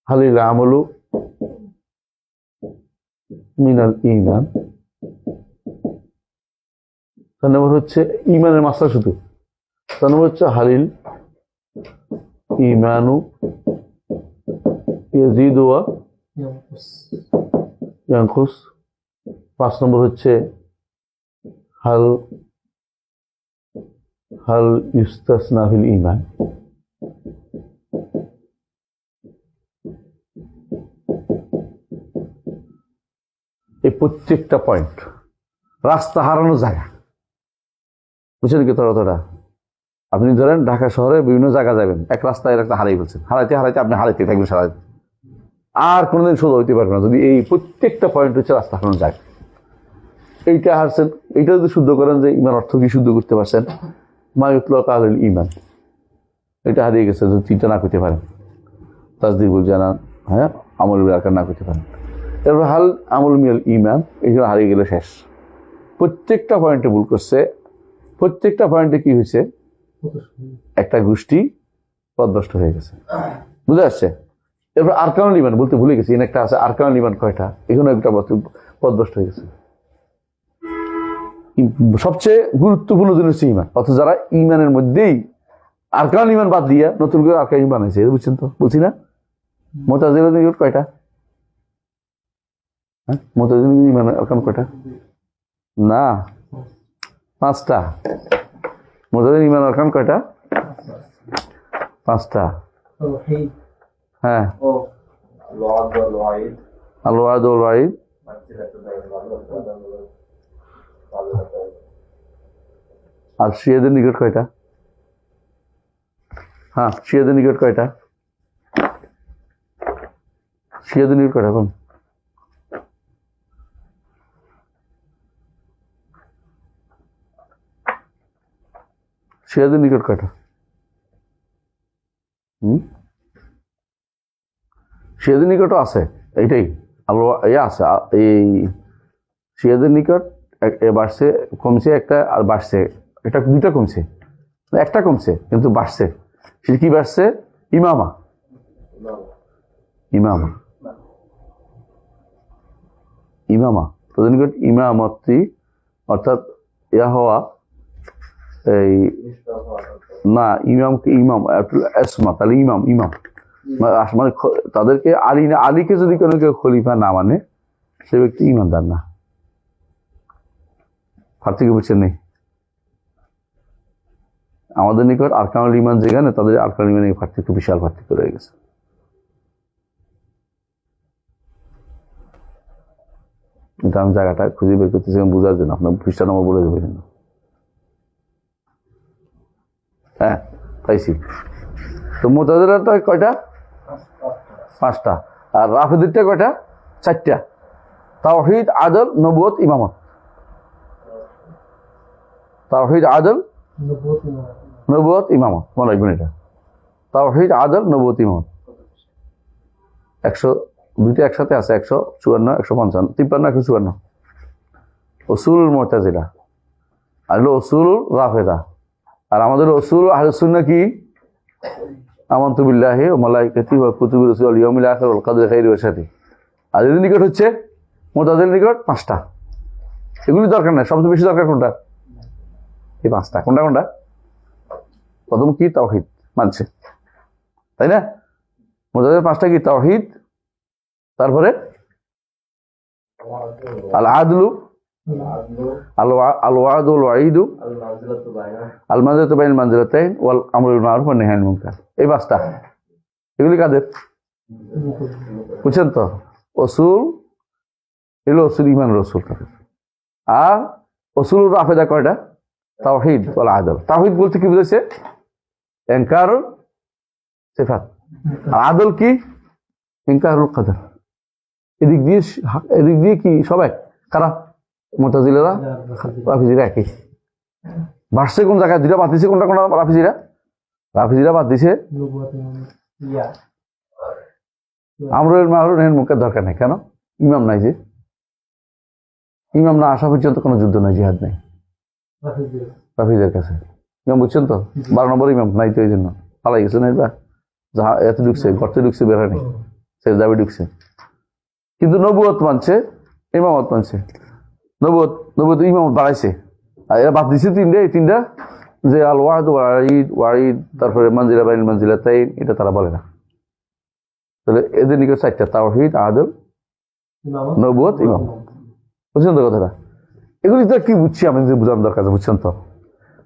হালিল আমলু মিনাল ঈমান। 4 নম্বর হচ্ছে ঈমানের মাসলা শুধু। 4 নম্বর হচ্ছে হালিল ঈমানু ইয়াজিদু ওয়া ইয়ানকুস। 5 নম্বর হচ্ছে হাল ইউস্তাসনা ফিল ঈমান। এই প্রত্যেকটা পয়েন্ট রাস্তা হারানোর জায়গা, বুঝছেন কি? ততটা আপনি ধরেন ঢাকা শহরে বিভিন্ন জায়গা যাবেন, এক রাস্তায় একটা হারিয়ে ফেলছেন, হারাইতে হারাইতে আপনি হারাইতে থাকবেন সারা, আর কোনোদিন সোজা হইতে পারবেন না যদি এই প্রত্যেকটা পয়েন্ট হচ্ছে রাস্তা হারানোর জায়গা। এইটা হারছেন, এইটা যদি শুদ্ধ করেন যে ইমান অর্থ কি শুদ্ধ করতে পারছেন, মা ইউতলাকু আলাইহিল ঈমান, এটা হারিয়ে গেছে যদি 3টা না করতে পারেন, তাসদীকুল জানান, আমল বিল আরকান না করতে পারেন। এরপর হাল আমল মিনাল ঈমান, এইগুলো হারিয়ে গেলে শেষ। প্রত্যেকটা পয়েন্টে ভুল করছে, প্রত্যেকটা পয়েন্টে কি হয়েছে, একটা গোষ্ঠী পথভ্রষ্ট হয়ে গেছে, বুঝে আসছে? এরপর আরকানুল ঈমান বলতে ভুলে গেছি, একটা আছে আরকানুল ঈমান কয়টা, এখানে একটা পথভ্রষ্ট হয়ে গেছে। সবচেয়ে গুরুত্বপূর্ণ জিনিস হচ্ছে ঈমান, অথচ যারা ঈমানের মধ্যেই আরকানুল ঈমান বাদ দিয়ে নতুন করে আরকানুল ঈমান বানাইছে, বুঝছেন তো? বলছি না মুতাজিলাদের নিকট কয়টা, মুতাজিলাদের ঈমান আরকান কয়টা? না, 5টা। মুতাজিলাদের ঈমান আরকান কয়টা? 5টা। হ্যাঁ, আল ওয়াদ ওয়াল ওয়াইদ, আর শিয়াদের নিকট কয়টা? শিয়াদের নিকট কয়টা? শিয়াদের নিকট কয়টা? কোন শিয়াদের নিকট কয়টা? শিয়াদের নিকটও আছে, এইটাই আল্লাহ আছে। এই শিয়াদের নিকট বাড়ছে, কমছে একটা, আর বাড়ছে এটা, 2টা কমছে, একটা কমছে কিন্তু বাড়ছে। সেটা কি বাড়ছে? ইমামা, ইমামা, ইমামা। তাদের নিকট ইমামতি অর্থাৎ ইয়া হওয়া, এই না ইমামকে ইমাম এসমা, তাহলে ইমাম মানে তাদেরকে আলীকে যদি কোনো কেউ খলিফা না মানে সে ব্যক্তি ইমানদার না। পার্থক্য বুঝছেন নেই? আমাদের নিকট আরকানুল ঈমান যেখানে, তাদের আরকানুল ঈমানের পার্থক্য, বিশাল পার্থক্য রয়ে গেছে। এটা আমি জায়গাটা খুঁজে বের করতেছি বোঝার জন্য, আপনার পৃষ্ঠা নম্বর বলে দেবো। হ্যাঁ, পাইছি তো। মুতাজিলাটা কয়টা? 5টা। আর রাফিদিরটা কয়টা? 4টা। তাওহীদ, আদল, নবুয়ত, ইমামত। তাওহীদ, আদল, নবুয়ত, ইমামত, মনে রাখবেন এটা। তাওহীদ, আদল, নবুয়ত, ইমামত 2টা একসাথে আছে, 154, 155, 53, 154। উসুলুল মুতাজিলা আর হলো উসুলুল রাফিদা। আর আমাদের উসুল আহলুস সুন্নাহ কি? আমানতু বিল্লাহি ওয়া মালাইকাতিহি ওয়া কুতুবিহি ওয়া রুসুলিহি ওয়াল ইয়াউমিল আখির ওয়াল কদরি খাইরি ওয়া শাররি। আর এদের নিকট হচ্ছে মুতাজিলার নিকট 5টা। এগুলি দরকার নাই, সবচেয়ে বেশি দরকার কোনটা? এই 5টা। কোনটা? প্রথম কি? তাওহীদ মানছে, তাই না? মুতাজিলার 5টা কি? তাওহীদ, তারপরে আল আদলু, আল ওয়াদ ওয়াল ওয়াইদু, আল মানজিলাতু বাইনাল মানজিলাতাইন, ওয়াল আমরু বিল মারুফ ওয়ান নাহয়ু আনিল মুনকার। এই 5টা, এগুলি কাদের? বুঝছেন তো? উসুল এগুলো উসুল ঈমান রাসূল। আর উসুলুর রাফেদা কয়টা? তাওহীদ ওয়াল আদল। তাওহীদ বলতে কি বুঝাইছে? ইনকারুল সিফাত। আর আদল কি? ইনকারুল কদর। এদিক দিয়ে কি সবাই কারা? মুতাজিলারা, রাফিজিরা একই। ভার্সে কোন জায়গায় দুইটা বাদ দিছে, কোনটা কোনটা? রাফিজিরা বাদ দিছে আমরুল মারুফের মুখের দরকার নেই। কেন? ইমাম নাই যে। ইমাম না আসা পর্যন্ত কোনো যুদ্ধ নাই, জিহাদ নাই রাফিজের কাছে। ইমাম বুঝছেন তো? 12 নম্বর ইমাম নাই তো, এই জন্য পালাই গেছে না। এটা যাহা এত ঢুকছে, গর্তে ঢুকছে, বের হয়নি, সে যাবে ঢুকছে। কিন্তু নবুয়ত মানছে, ইমামত মানছে। নবুয়ত ইমামত বাড়াইছে। আর এরা বাদ দিছে তিনটা। এই তিনটা যে আল ওয়াহিদ ওয়াহিদ, তারপরে মানজিলা বাইন মানজিলা তাই, এটা তারা বলে না। তাহলে এদের নিকট 4টা: তাওহীদ, আদল, নবুয়ত, ইমাম। বুঝছেন তো কথাটা? এগুলি তো কি বুঝছি আমি, যে বোঝানোর দরকার। বুঝছেন তো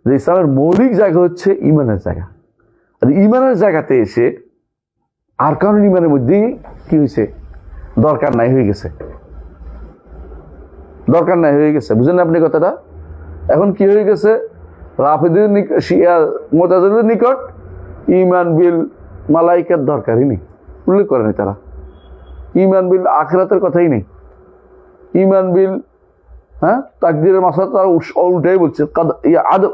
যে ইসলামের মৌলিক জায়গা হচ্ছে ইমানের জায়গা। আর ইমানের জায়গাতে এসে আর কারণ ইমানের মধ্যেই কি হয়েছে? দরকার নাই হয়ে গেছে, দরকার নাই হয়ে গেছে। বুঝলেন আপনি কথাটা? এখন কি হয়ে গেছে? রাফিদের নিকট, শিয়া মুতাজিলাদের নিকট ঈমান বিল মালাইকার দরকারই নেই, উল্লেখ করেনি তারা। ঈমান বিল আখিরাতের কথাই নেই। ঈমান বিল তাকদীরের মাসলা তারা উল্টাই বলছে। আদব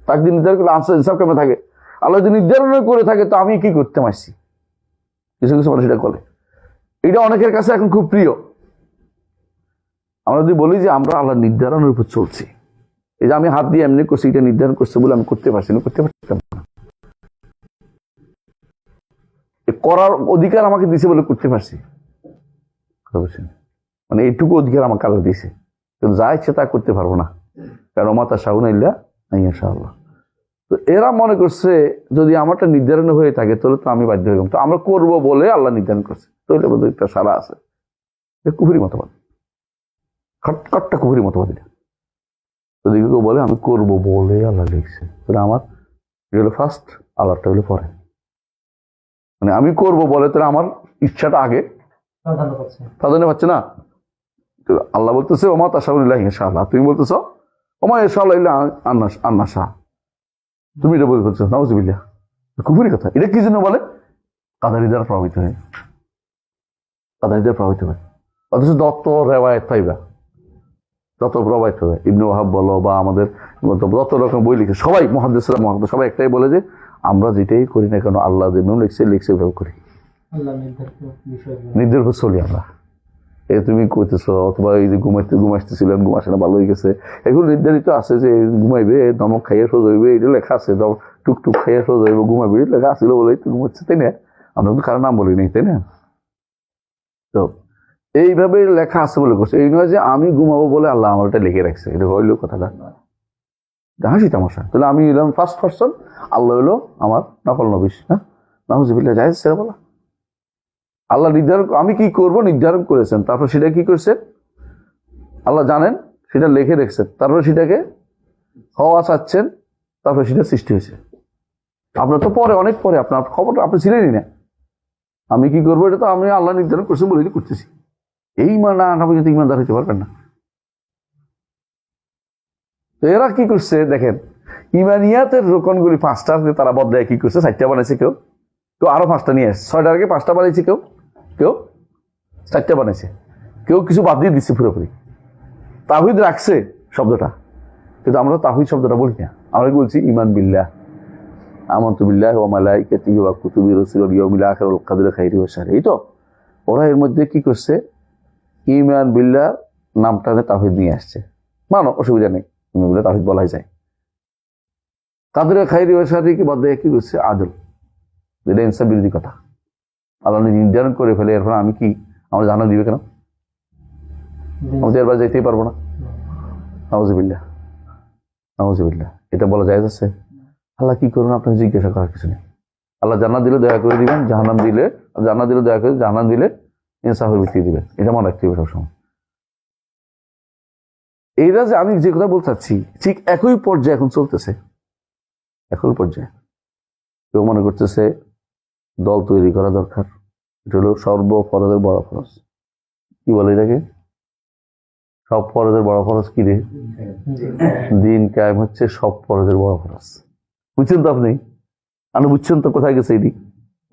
তাকদীর নির্ধারণ করলে আনসার ইনসাফ কেমন থাকে? আল্লাহ যদি নির্ধারণ করে থাকে তো আমি কি করতে পারছি? কিছু কিছু মানুষ এটা করে। এটা অনেকের কাছে এখন খুব প্রিয়। আমরা যদি বলি যে আমরা আল্লাহ নির্ধারণের উপর চলছি, এই যে আমি হাত দিয়ে এমনি করছি, এটা নির্ধারণ করছে বলে আমি করতে পারছি না, করতে পারতাম না। করার অধিকার আমাকে দিছে বলে করতে পারছি, মানে এইটুকু অধিকার আমাকে আল্লাহ দিয়েছে। কিন্তু যা ইচ্ছে তা করতে পারবো না, কারণ মাতা শাহুনা ইল্লা ইনশাআল্লাহ। তো এরা মনে করছে যদি আমারটা নির্ধারণ হয়ে থাকে তাহলে তো আমি বাধ্য হইলাম, তো আমরা করবো বলে আল্লাহ নির্ধারণ করছে, তো এটা বোধহয় একটা সারা আছে। কুফরি মতবাদ, খটখটটা কুফরি মতবাদ। এটা যদি কেউ বলে আমি করবো বলে আল্লাহ লিখছে, তাহলে আমার এটা হলো ফার্স্ট, আল্লাহটা হলো পরে। মানে আমি করবো বলে তাহলে আমার ইচ্ছাটা আগে প্রাধান্য পাচ্ছে না। আল্লাহ বলতেছে ওমা তাশাউনা ইনশাআল্লাহ, তুমি বলতেছ ওমা ইনশাআল্লাহ আন্নাশা, তুমি এটা বলতেছো নাউজুবিল্লাহ। কুফরি কথা। এটা কি জন্য বলে? কাদারি দ্বারা প্রভাবিত হয়, কাদারি দ্বারা প্রভাবিত হয়। অথচ যত রেওয়ায়েত পাইবা, যত প্রভাবিত হবে, ইবনে ওয়াহাব বলো বা আমাদের যত রকম বই লিখে সবাই মুহাদ্দিসরা সবাই একটাই বলে যে আমরা যেটাই করি না কেন আল্লাহ যেমন লিখছে ওইভাবে করি, নির্ধারিত চলি আমরা। তুমি কইতেছো অথবা এই যে ঘুমাইতেছিলেন, ঘুম আসে না, ভালো হয়ে গেছে, এগুলো নির্ধারিত আছে যে ঘুমাইবে, নমক খাইয়ে সোজ হইবে, এটা লেখা আছে। টুকটুক খাইয়ে সোজ হইবে, ঘুমাইবে, এটা লেখা আসছিল বলেই তো ঘুমাচ্ছে, তাই না? আমরা তো কারো নাম বলি নাই, তাই না? তো এইভাবে লেখা আছে বলে করছে। এই নয় যে আমি ঘুমাবো বলে আল্লাহ আমার এটা লিখে রাখছে, এটা হইলো কথাটা হাসি তামাশা। তাহলে আমি এলাম ফার্স্ট পার্সন, আল্লাহ হইলো আমার নকল নবী। হ্যাঁ, নাউজুবিল্লাহ, জায়েজ সেটা বলা। আল্লাহ নির্ধারণ, আমি কি করব নির্ধারণ করেছেন, তারপর সেটা কি করছেন আল্লাহ জানেন, সেটা লিখে রেখেছেন, তারপর সেটাকে হওয়া চাচ্ছেন, তারপর সেটা সৃষ্টি হয়েছে। আপনার তো পরে, অনেক পরে, আপনার খবরটা আপনি ছিলেনই না। আমি কি করবো এটা তো আমি আল্লাহ নির্ধারণ করছেন বলে করতেছি। এই না আপনি যদি ইমানদার হইতে পারবেন না। তো এরা কি করছে দেখেন, ইমানিয়াতের রোকনগুলি 5টা তারা বদলায় কি করছে, 4টা বানাইছে, কেউ আরো 5টা নিয়ে আসছে, 6টার আগে 5টা বানাইছে, কেউ 4টা বানাইছে, কেউ কিছু বাদ দিয়ে দিচ্ছে পুরোপুরি। তাওহীদ রাখছে শব্দটা, কিন্তু আমরা তাওহীদ শব্দটা বলি না, আমরা বলছি ঈমান বিল্লাহ, আমানতু বিল্লাহি ওয়া মালাইকাতিহি ওয়া কুতুবিহি ওয়া রুসুলিহি ওয়াল ইয়াউমিল আখির ওয়াল কদরি খাইরিহি ওয়া শাররিহি। এই তো ওরা এর মধ্যে কি করছে, ঈমান বিল্লাহ নামটাতে তাওহীদ নিয়ে আসছে। মানো, অসুবিধা নেই, ঈমান বিল্লাহ তাওহীদ বলাই যায়। কদরি খাইরিহি ওয়া শাররিহি কি বাদ দিয়ে কি করছে, আদল। এটা ইনসাফ বিরোধী কথা। আল্লাহ নির্ধারণ করে ফেলে, এরপর আমি কি আমার জানা দিবে কেন? আমি তো এরবার যেতেই পারবো না। নাউজুবিল্লাহ, নাউজুবিল্লাহ, এটা বলা যায় আছে? আল্লাহ কি করুন আপনাকে জিজ্ঞাসা করার কিছু নেই। আল্লাহ জান্নাত দিলে দয়া করে দিবেন, জাহান্নাম দিলে জান্নাত দিলে দয়া করে, জাহান্নাম দিলে ইনসাফের ভিত্তি দিবেন। এটা মনে রাখতে হবে সবসময়। এইটা যে আমি যে কথা বলতে চাচ্ছি, ঠিক একই পর্যায়ে এখন চলতেছে, একই পর্যায়ে। কেউ মনে করতেছে দল তৈরি করা দরকার, এটা হলো সর্বফরজের বড় ফরজ। কি বলে এটাকে? সব ফরজের বড় ফরজ কি রে? দিন কায়েম হচ্ছে সব ফরজের বড় ফরজ। বুঝছেন তো আপনি? আপনি বুঝছেন তো কোথায় গেছে এটি?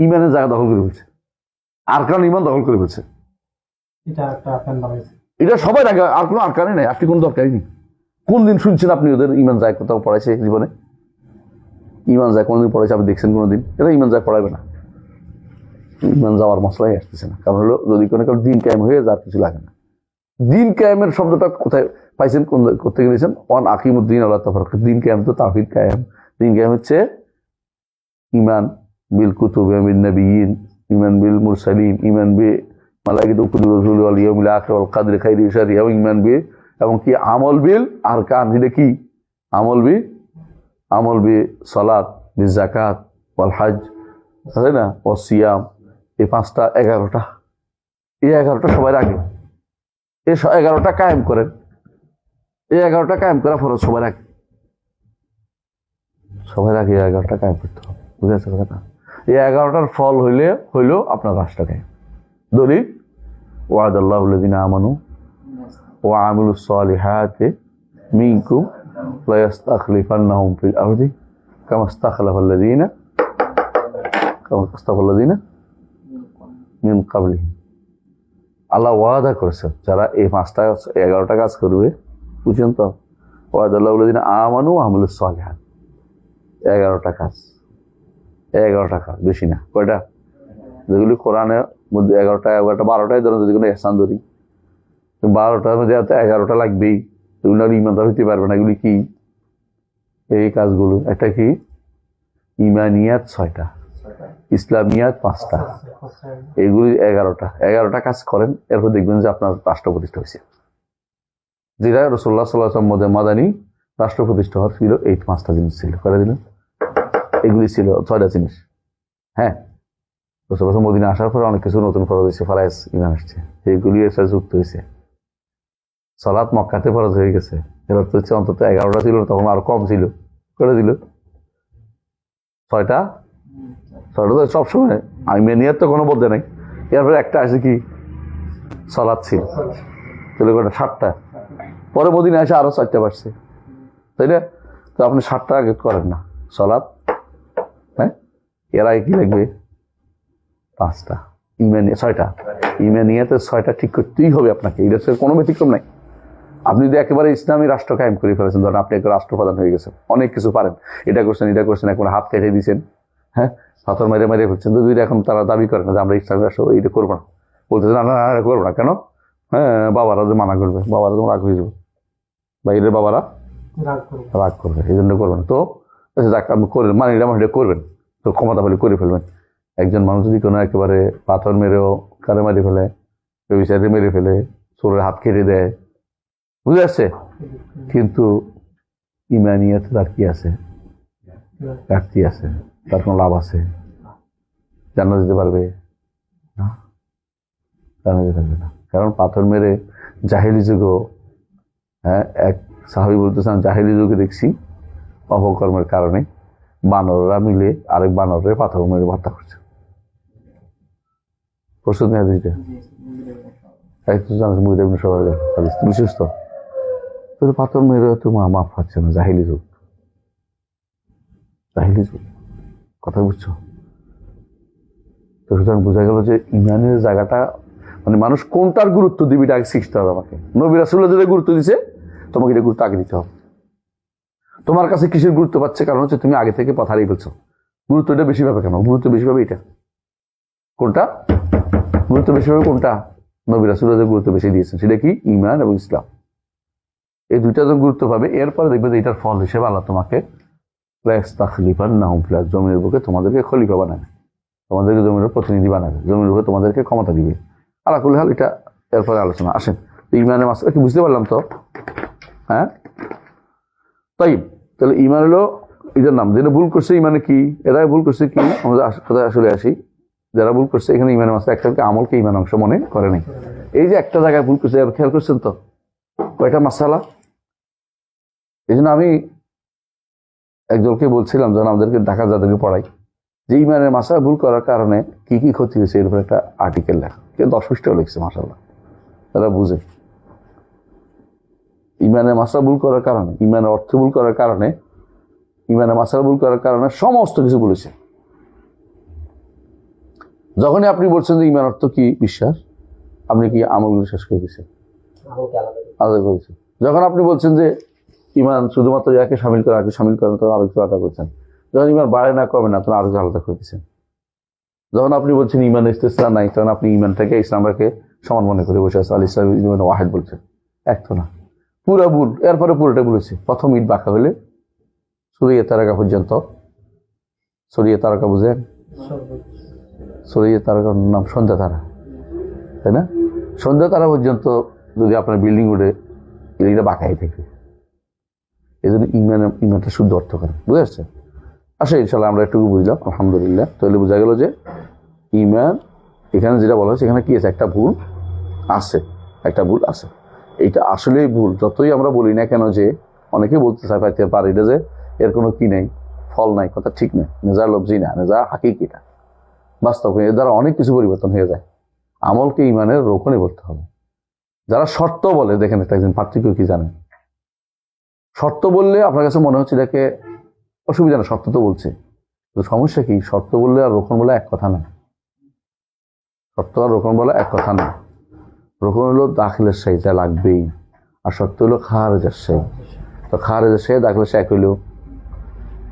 ইমানের জায়গা দখল করে ফেলছে, আর কারণ ইমান দখল করে ফেলছে। এটা সবাই আগে, আর কোনো আরকানই নাই, আপনি কোনো দরকারই নেই। কোন দিন শুনছেন আপনি ওদের ইমান যায় কোথাও পড়াইছে জীবনে? ইমান যায় কোনোদিন পড়াইছে আপনি দেখছেন কোনোদিন? এটা ইমান যায় পড়াবে না, ইমান যাওয়ার মশলাই আসতেছে না। কারণ হলো যদি কোনো কারণ দিন কায়েম হয়ে যার কিছু লাগে না। দিন কায়েমের শব্দটা কোথায় পাইছেন, করতে গেছেন? অন আকিমুদ্দিন আল্লাহ তাফারক। দিন কায়েম তো তাওহীদ কায়েম। দিন কায়েম হচ্ছে ইমান বিল কুতুব বিন নবিয়িন, ইমান বিল মুরসালিন, ইমান বি মালাইকাতি কুতুব রাসূল ওয়াল ইয়াউমিল আখির ওয়াল কদরি খাইরি শাররি, এবং ইমান বি, এবং কি আমল বিল আরকান। এটা কি? আমল বি সালাত, বি যাকাত, ওয়াল হজ, তাই না, ও সিয়াম। এই 5টা 11টা, এই 11টা সবার আগে। এই 11টা কায়েম করেন, এই 11টা কায়েম করা ফরজ সবার আগে। সবার আগে 11টা কায়েম করতে হবে। বুঝে আছে কথা? এই 11টার ফল হইলো আপনার রাষ্ট্র কায়েম। দলিল ওয়াদাল্লাহু আল্লাযিনা আমানু ওয়া আমিলুস সালিহাতি মিনকুম লা ইস্তাখলিফান্নাহুম ফিল আরদি কামা ইস্তাখলাফাল্লাযিনা মিন ক্বাবলিহিম। আল্লাহ ওয়াদা করেছেন যারা এই 5টা 11টা কাজ করবে, বুঝছেন তো? ওয়াদাল্লাহু আল্লাযিনা আমানু ওয়া আমিলুস সালিহাত। 11টা কাজ, 11টা কাজ, বেশি না। কয়টা? যেগুলি কোরআনের মধ্যে 11টা 12টাই ধরেন, যদি কোনো ইহসান ধরি 12টার মধ্যে 11টা লাগবেই। এগুলো আর ইমানদার হইতে পারবে না। এগুলি কি? এই কাজগুলো। একটা কি? ইমানিয়াত 6টা, ইসলামিয়াত 5টা, এইগুলি 11টা কাজ করেন, এরপর দেখবেন যে আপনার রাষ্ট্র প্রতিষ্ঠা হয়েছে। যেটা রাসূলুল্লাহ সাল্লাল্লাহু আলাইহি ওয়াসাল্লাম মাদানী রাষ্ট্র প্রতিষ্ঠা হওয়ার ছিল এই 5টা জিনিস ছিল। কয়টা দিন? এগুলি ছিল 6টা জিনিস। হ্যাঁ, রাসূলুল্লাহ মদিনা আসার পরে অনেক কিছু নতুন ফরজ হয়েছে, ফরায়েজ ইমান আসছে, এইগুলি এর সাথে যুক্ত হয়েছে। সালাত মক্কাতে ফরজ হয়ে গেছে, এর অর্থ হচ্ছে অন্তত 11টা ছিল, তখন আরো কম ছিল। কয়টা দিল? 6টা। 6টা তো সবসময়, আইমানিয়াত তো কোনো বলতে নাই। এরপরে একটা আসে কি? সালাত ছিল, তাহলে কয়টা? 7টা। পরে মদিনা এসে আরো 4টা বাড়ছে, তাই না? তো আপনি 7টা আগে করেন না সালাত, হ্যাঁ? এর আগে কি লাগবে? 5টা। 6টা। ইমানিয়াতে 6টা ঠিক করতেই হবে আপনাকে, এটা কোনো ব্যতিক্রম নাই। আপনি যদি একেবারে ইসলামী রাষ্ট্র কায়েম করে ফেলেছেন, ধরেন আপনি একটা রাষ্ট্রপ্রধান হয়ে গেছেন, অনেক কিছু পারেন, এটা করছেন, এখন হাত কেটে দিয়েছেন, হ্যাঁ, পাথর মেরে ফেলছেন। তো যদি এখন তারা দাবি করে না যে আমরা ইসলামী রাষ্ট্র এটা করবো না, বলতেছে না না করবো না, কেন? হ্যাঁ, বাবারা যে মানা করবে, বাবারা তো রাগ হয়ে যাবে, বাইরের বাবারা রাগ করবে, এই জন্য করবেন। তো যাক আপনি করবেন, মানে এটা করবেন, তো ক্ষমতা পেলে করে ফেলবেন। একজন মানুষ যদি কোনো একেবারে পাথর মেরেও কারে মারি ফেলে, বিচারে মেরে ফেলে, চোরের হাত কেটে দেয়, বুঝে আসছে, কিন্তু ইমানিয়াতে তার কি আছে? ঘাটতি আছে, তার কোনো লাভ আছে? জান্নাত দিতে পারবে না, জান্নাত দিতে পারবে না। কারণ পাথর মেরে জাহেলি যুগও, হ্যাঁ, এক সাহাবী বলতেছেন জাহেলি যুগে দেখছি অপকর্মের কারণে বানররা মিলে আরেক বানরে পাথর মেরে হত্যা করছে। প্রস্তুত নেই হাদিসটা? তুমি সুস্থ, পাথর মেরে তো মাফ পাচ্ছে না। জাহিলি যুগ, কথা বুঝছো? তো সুতরাং বোঝা গেল যে ইমানের জায়গাটা, মানে মানুষ কোনটার গুরুত্ব দিবি এটা আগে শিখতে হবে আমাকে। নবী রাসূলুল্লাহ যেটা গুরুত্ব দিছে, তোমাকে এটা গুরুত্ব আগে দিতে হবে। তোমার কাছে কিসের গুরুত্ব পাচ্ছে? কারণ হচ্ছে তুমি আগে থেকে পথ হারিয়ে ফেলছো। গুরুত্ব এটা বেশি পাবে কেন? গুরুত্ব বেশি পাবে এটা। কোনটা গুরুত্ব বেশি পাবে? কোনটা? নবী রাসূলুল্লাহ যে গুরুত্ব বেশি দিয়েছেন সেটা কি? ঈমান এবং ইসলাম। এই দুইটা যখন গুরুত্ব পাবে, এরপরে দেখবে যে এটার ফল হিসেবে আল্লাহ তোমাকে জমির বুকে তোমাদেরকে খলিফা বানাবে, তোমাদেরকে জমির প্রতিনিধি বানাবে, জমির বুকে তোমাদেরকে ক্ষমতা দিবে। আল্লাহ কুল হাল, এটা এরপরে আলোচনা। আসেন ঈমানের মাসলা কি বুঝতে পারলাম তো? হ্যাঁ, তাই তাহলে ঈমান হলো এটার নাম। যেটা ভুল করছে ঈমানে কি, এরাই ভুল করছে কি, আমাদের কোথায় আসলে আসি, যারা ভুল করছে এখানে ঈমানের মাসলা একটা আমলকে ঈমান অংশ মনে করে নাই। এই যে একটা জায়গায় ভুল করছে, খেয়াল করছেন তো কয়টা মাসালা? এই জন্য আমি একজনকে বলছিলাম, যখন আমাদেরকে ঢাকা যাদেরকে পড়াই, যে ঈমানের মাসালা ভুল করার কারণে কি কি ক্ষতি হয়েছে এর উপর একটা আর্টিকেল লেখা, কেউ 10 পৃষ্ঠাও লিখছে, মাশাআল্লাহ, তারা বুঝে। ইমানের মাসলা ভুল করার কারণে, ইমানের অর্থ ভুল করার কারণে, ইমানের মাসলা ভুল করার কারণে সমস্ত কিছু বলেছে। যখনই আপনি বলছেন যে ইমান অর্থ কি বিশ্বাস, আপনি কি আমলগুলো শেষ করে দিচ্ছেন, আলাদা করেছেন। যখন আপনি বলছেন যে ইমান শুধুমাত্র একে সামিল করে আগে সামিল করেন, তখন আরো কিছু আলাদা করছেন। যখন ইমান বাড়ে না কমে না, তখন আরো কিছু আলাদা করে দিচ্ছেন। যখন আপনি বলছেন ইমান ইস্তেসনা নাই, তখন আপনি ইমানটাকে ইসলামকে সমান মনে করে বসে আছেন। আল ইসলাম ইমান ওয়াহিদ বলছেন, এক তো না, পুরা ভুল। এরপরে পুরোটা বলেছে। প্রথম ইট বাঁকা হলে সূরা তারাকা পর্যন্ত, সূরা তারাকা বুঝেন, সূরা তারাকার নাম সন্ধ্যা তারা, তাই না? সন্ধ্যা তারা পর্যন্ত যদি আপনার বিল্ডিং উঠে, এটা বাঁকাই থাকবে। এই জন্য ইমানটা শুদ্ধ অর্থ করেন, বুঝে আসছে? আসলে ইনশাল্লাহ আমরা একটু বুঝলাম, আলহামদুলিল্লাহ। তাহলে বোঝা গেল যে ইমান এখানে যেটা বলা হচ্ছে, এখানে কি আছে, একটা ভুল আছে, একটা ভুল আছে। এইটা আসলেই ভুল। যতই আমরা বলি না কেন যে অনেকে বলতে চাই পাইতে পারে এটা যে এর কোনো কি নেই, ফল নাই, কথা ঠিক নেই। নেজা লফজি না, নেজা হাকিকিটা বাস্তব। এর দ্বারা অনেক কিছু পরিবর্তন হয়ে যায়। আমলকে ইমানের রোকনে বলতে হবে। যারা শর্ত বলে, দেখেন একটা একজন পার্থক্য কি জানেন, শর্ত বললে আপনার কাছে মনে হচ্ছে এটাকে অসুবিধা না, শর্ত তো বলছে। সমস্যা কি, শর্ত বললে আর রোকন বলে এক কথা না। শর্ত আর রোকন বলে এক কথা না। রোকন হলো দাখিলের সাই, যা লাগবেই। আর শর্ত হলো খারেজের সাই। তো খারেজের সাই দাখিলের সাই এক হইলেও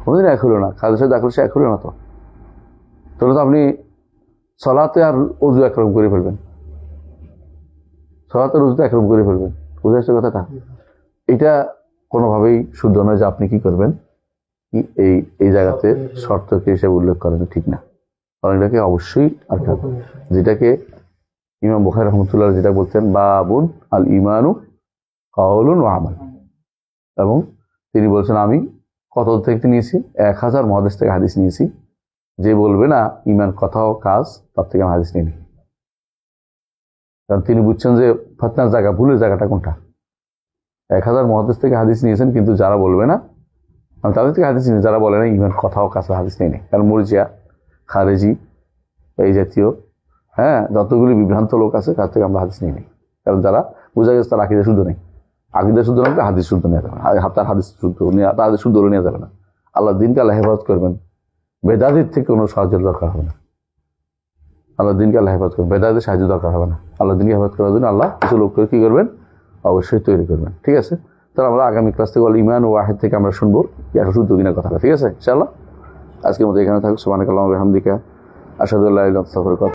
কোনোদিন এক হইল না, খারেজের সাই দাখিলের সাই এক হইল না। তো তাহলে তো আপনি সলাতে আর অজু একরকম করে ফেলবেন, সলাতে রুজুতে একরকম করে ফেলবেন। বুঝে আসছে কথাটা? এটা কোনোভাবেই শুদ্ধ নয় যে আপনি কি করবেন, এই জায়গাতে শর্তকে হিসেবে উল্লেখ করেন, ঠিক না। কারণ এটাকে অবশ্যই আর যেটাকে ইমাম বুখারী রাহমাতুল্লাহ যেটা বলতেন, বাবুন আল ইমানু কাউলুন ওয়া আমাল। এবং তিনি বলছেন, আমি কত থেকে নিয়েছি, 1000 মুহাদ্দিস থেকে হাদিস নিয়েছি। যে বলবে না ইমান কথা ও কাজ, তার থেকে আমি হাদিস নিইনি। কারণ তিনি বুঝছেন যে ফতনার জায়গা, ভুলের জায়গাটা কোনটা। 1000 মুহাদ্দিস থেকে হাদিস নিয়েছেন, কিন্তু যারা বলবে না, আমি তাদের থেকে হাদিস নিই, যারা বলে না ইমান কথা ও কাজ, হাদিস নেই। কারণ মুরজিয়া, খারেজি, এই জাতীয় যতগুলি বিভ্রান্ত লোক আছে, তার থেকে আমরা হাদিস নিই। কারণ যারা বোঝা গেছে তার আকীদা শুদ্ধ নেই। আকীদা শুদ্ধ না, হাদিস শুদ্ধ নেওয়া যাবে না। তার হাদিস শুদ্ধ, তার হাদিস শুদ্ধ নেওয়া যাবে না। আল্লাহ দিনকে আল্লাহ হেফাজত করবেন, বেদাতির থেকে কোনো সাহায্যের দরকার হবে না। আল্লাহ দিনকে আল্লাহ হেফাজত করবেন, বেদাতির সাহায্য দরকার হবে না। আল্লাহ দিনকে হেফাজত করার জন্য আল্লাহ কিছু লোককে কি করবেন, অবশ্যই তৈরি করবেন। ঠিক আছে? তাহলে আমরা আগামী ক্লাস থেকে ইমান ও ওয়াহিদ থেকে আমরা শুনবো শুদ্ধ কিনা কথাটা। ঠিক আছে ইনশাআল্লাহ? আজকের মতো এখানে থাকুক। সুবহানাকাল্লাহু ওয়া বিহামদিকা, আশহাদু আল্লা ইলাহা ইল্লা আনতা, আস্তাগফিরুকা।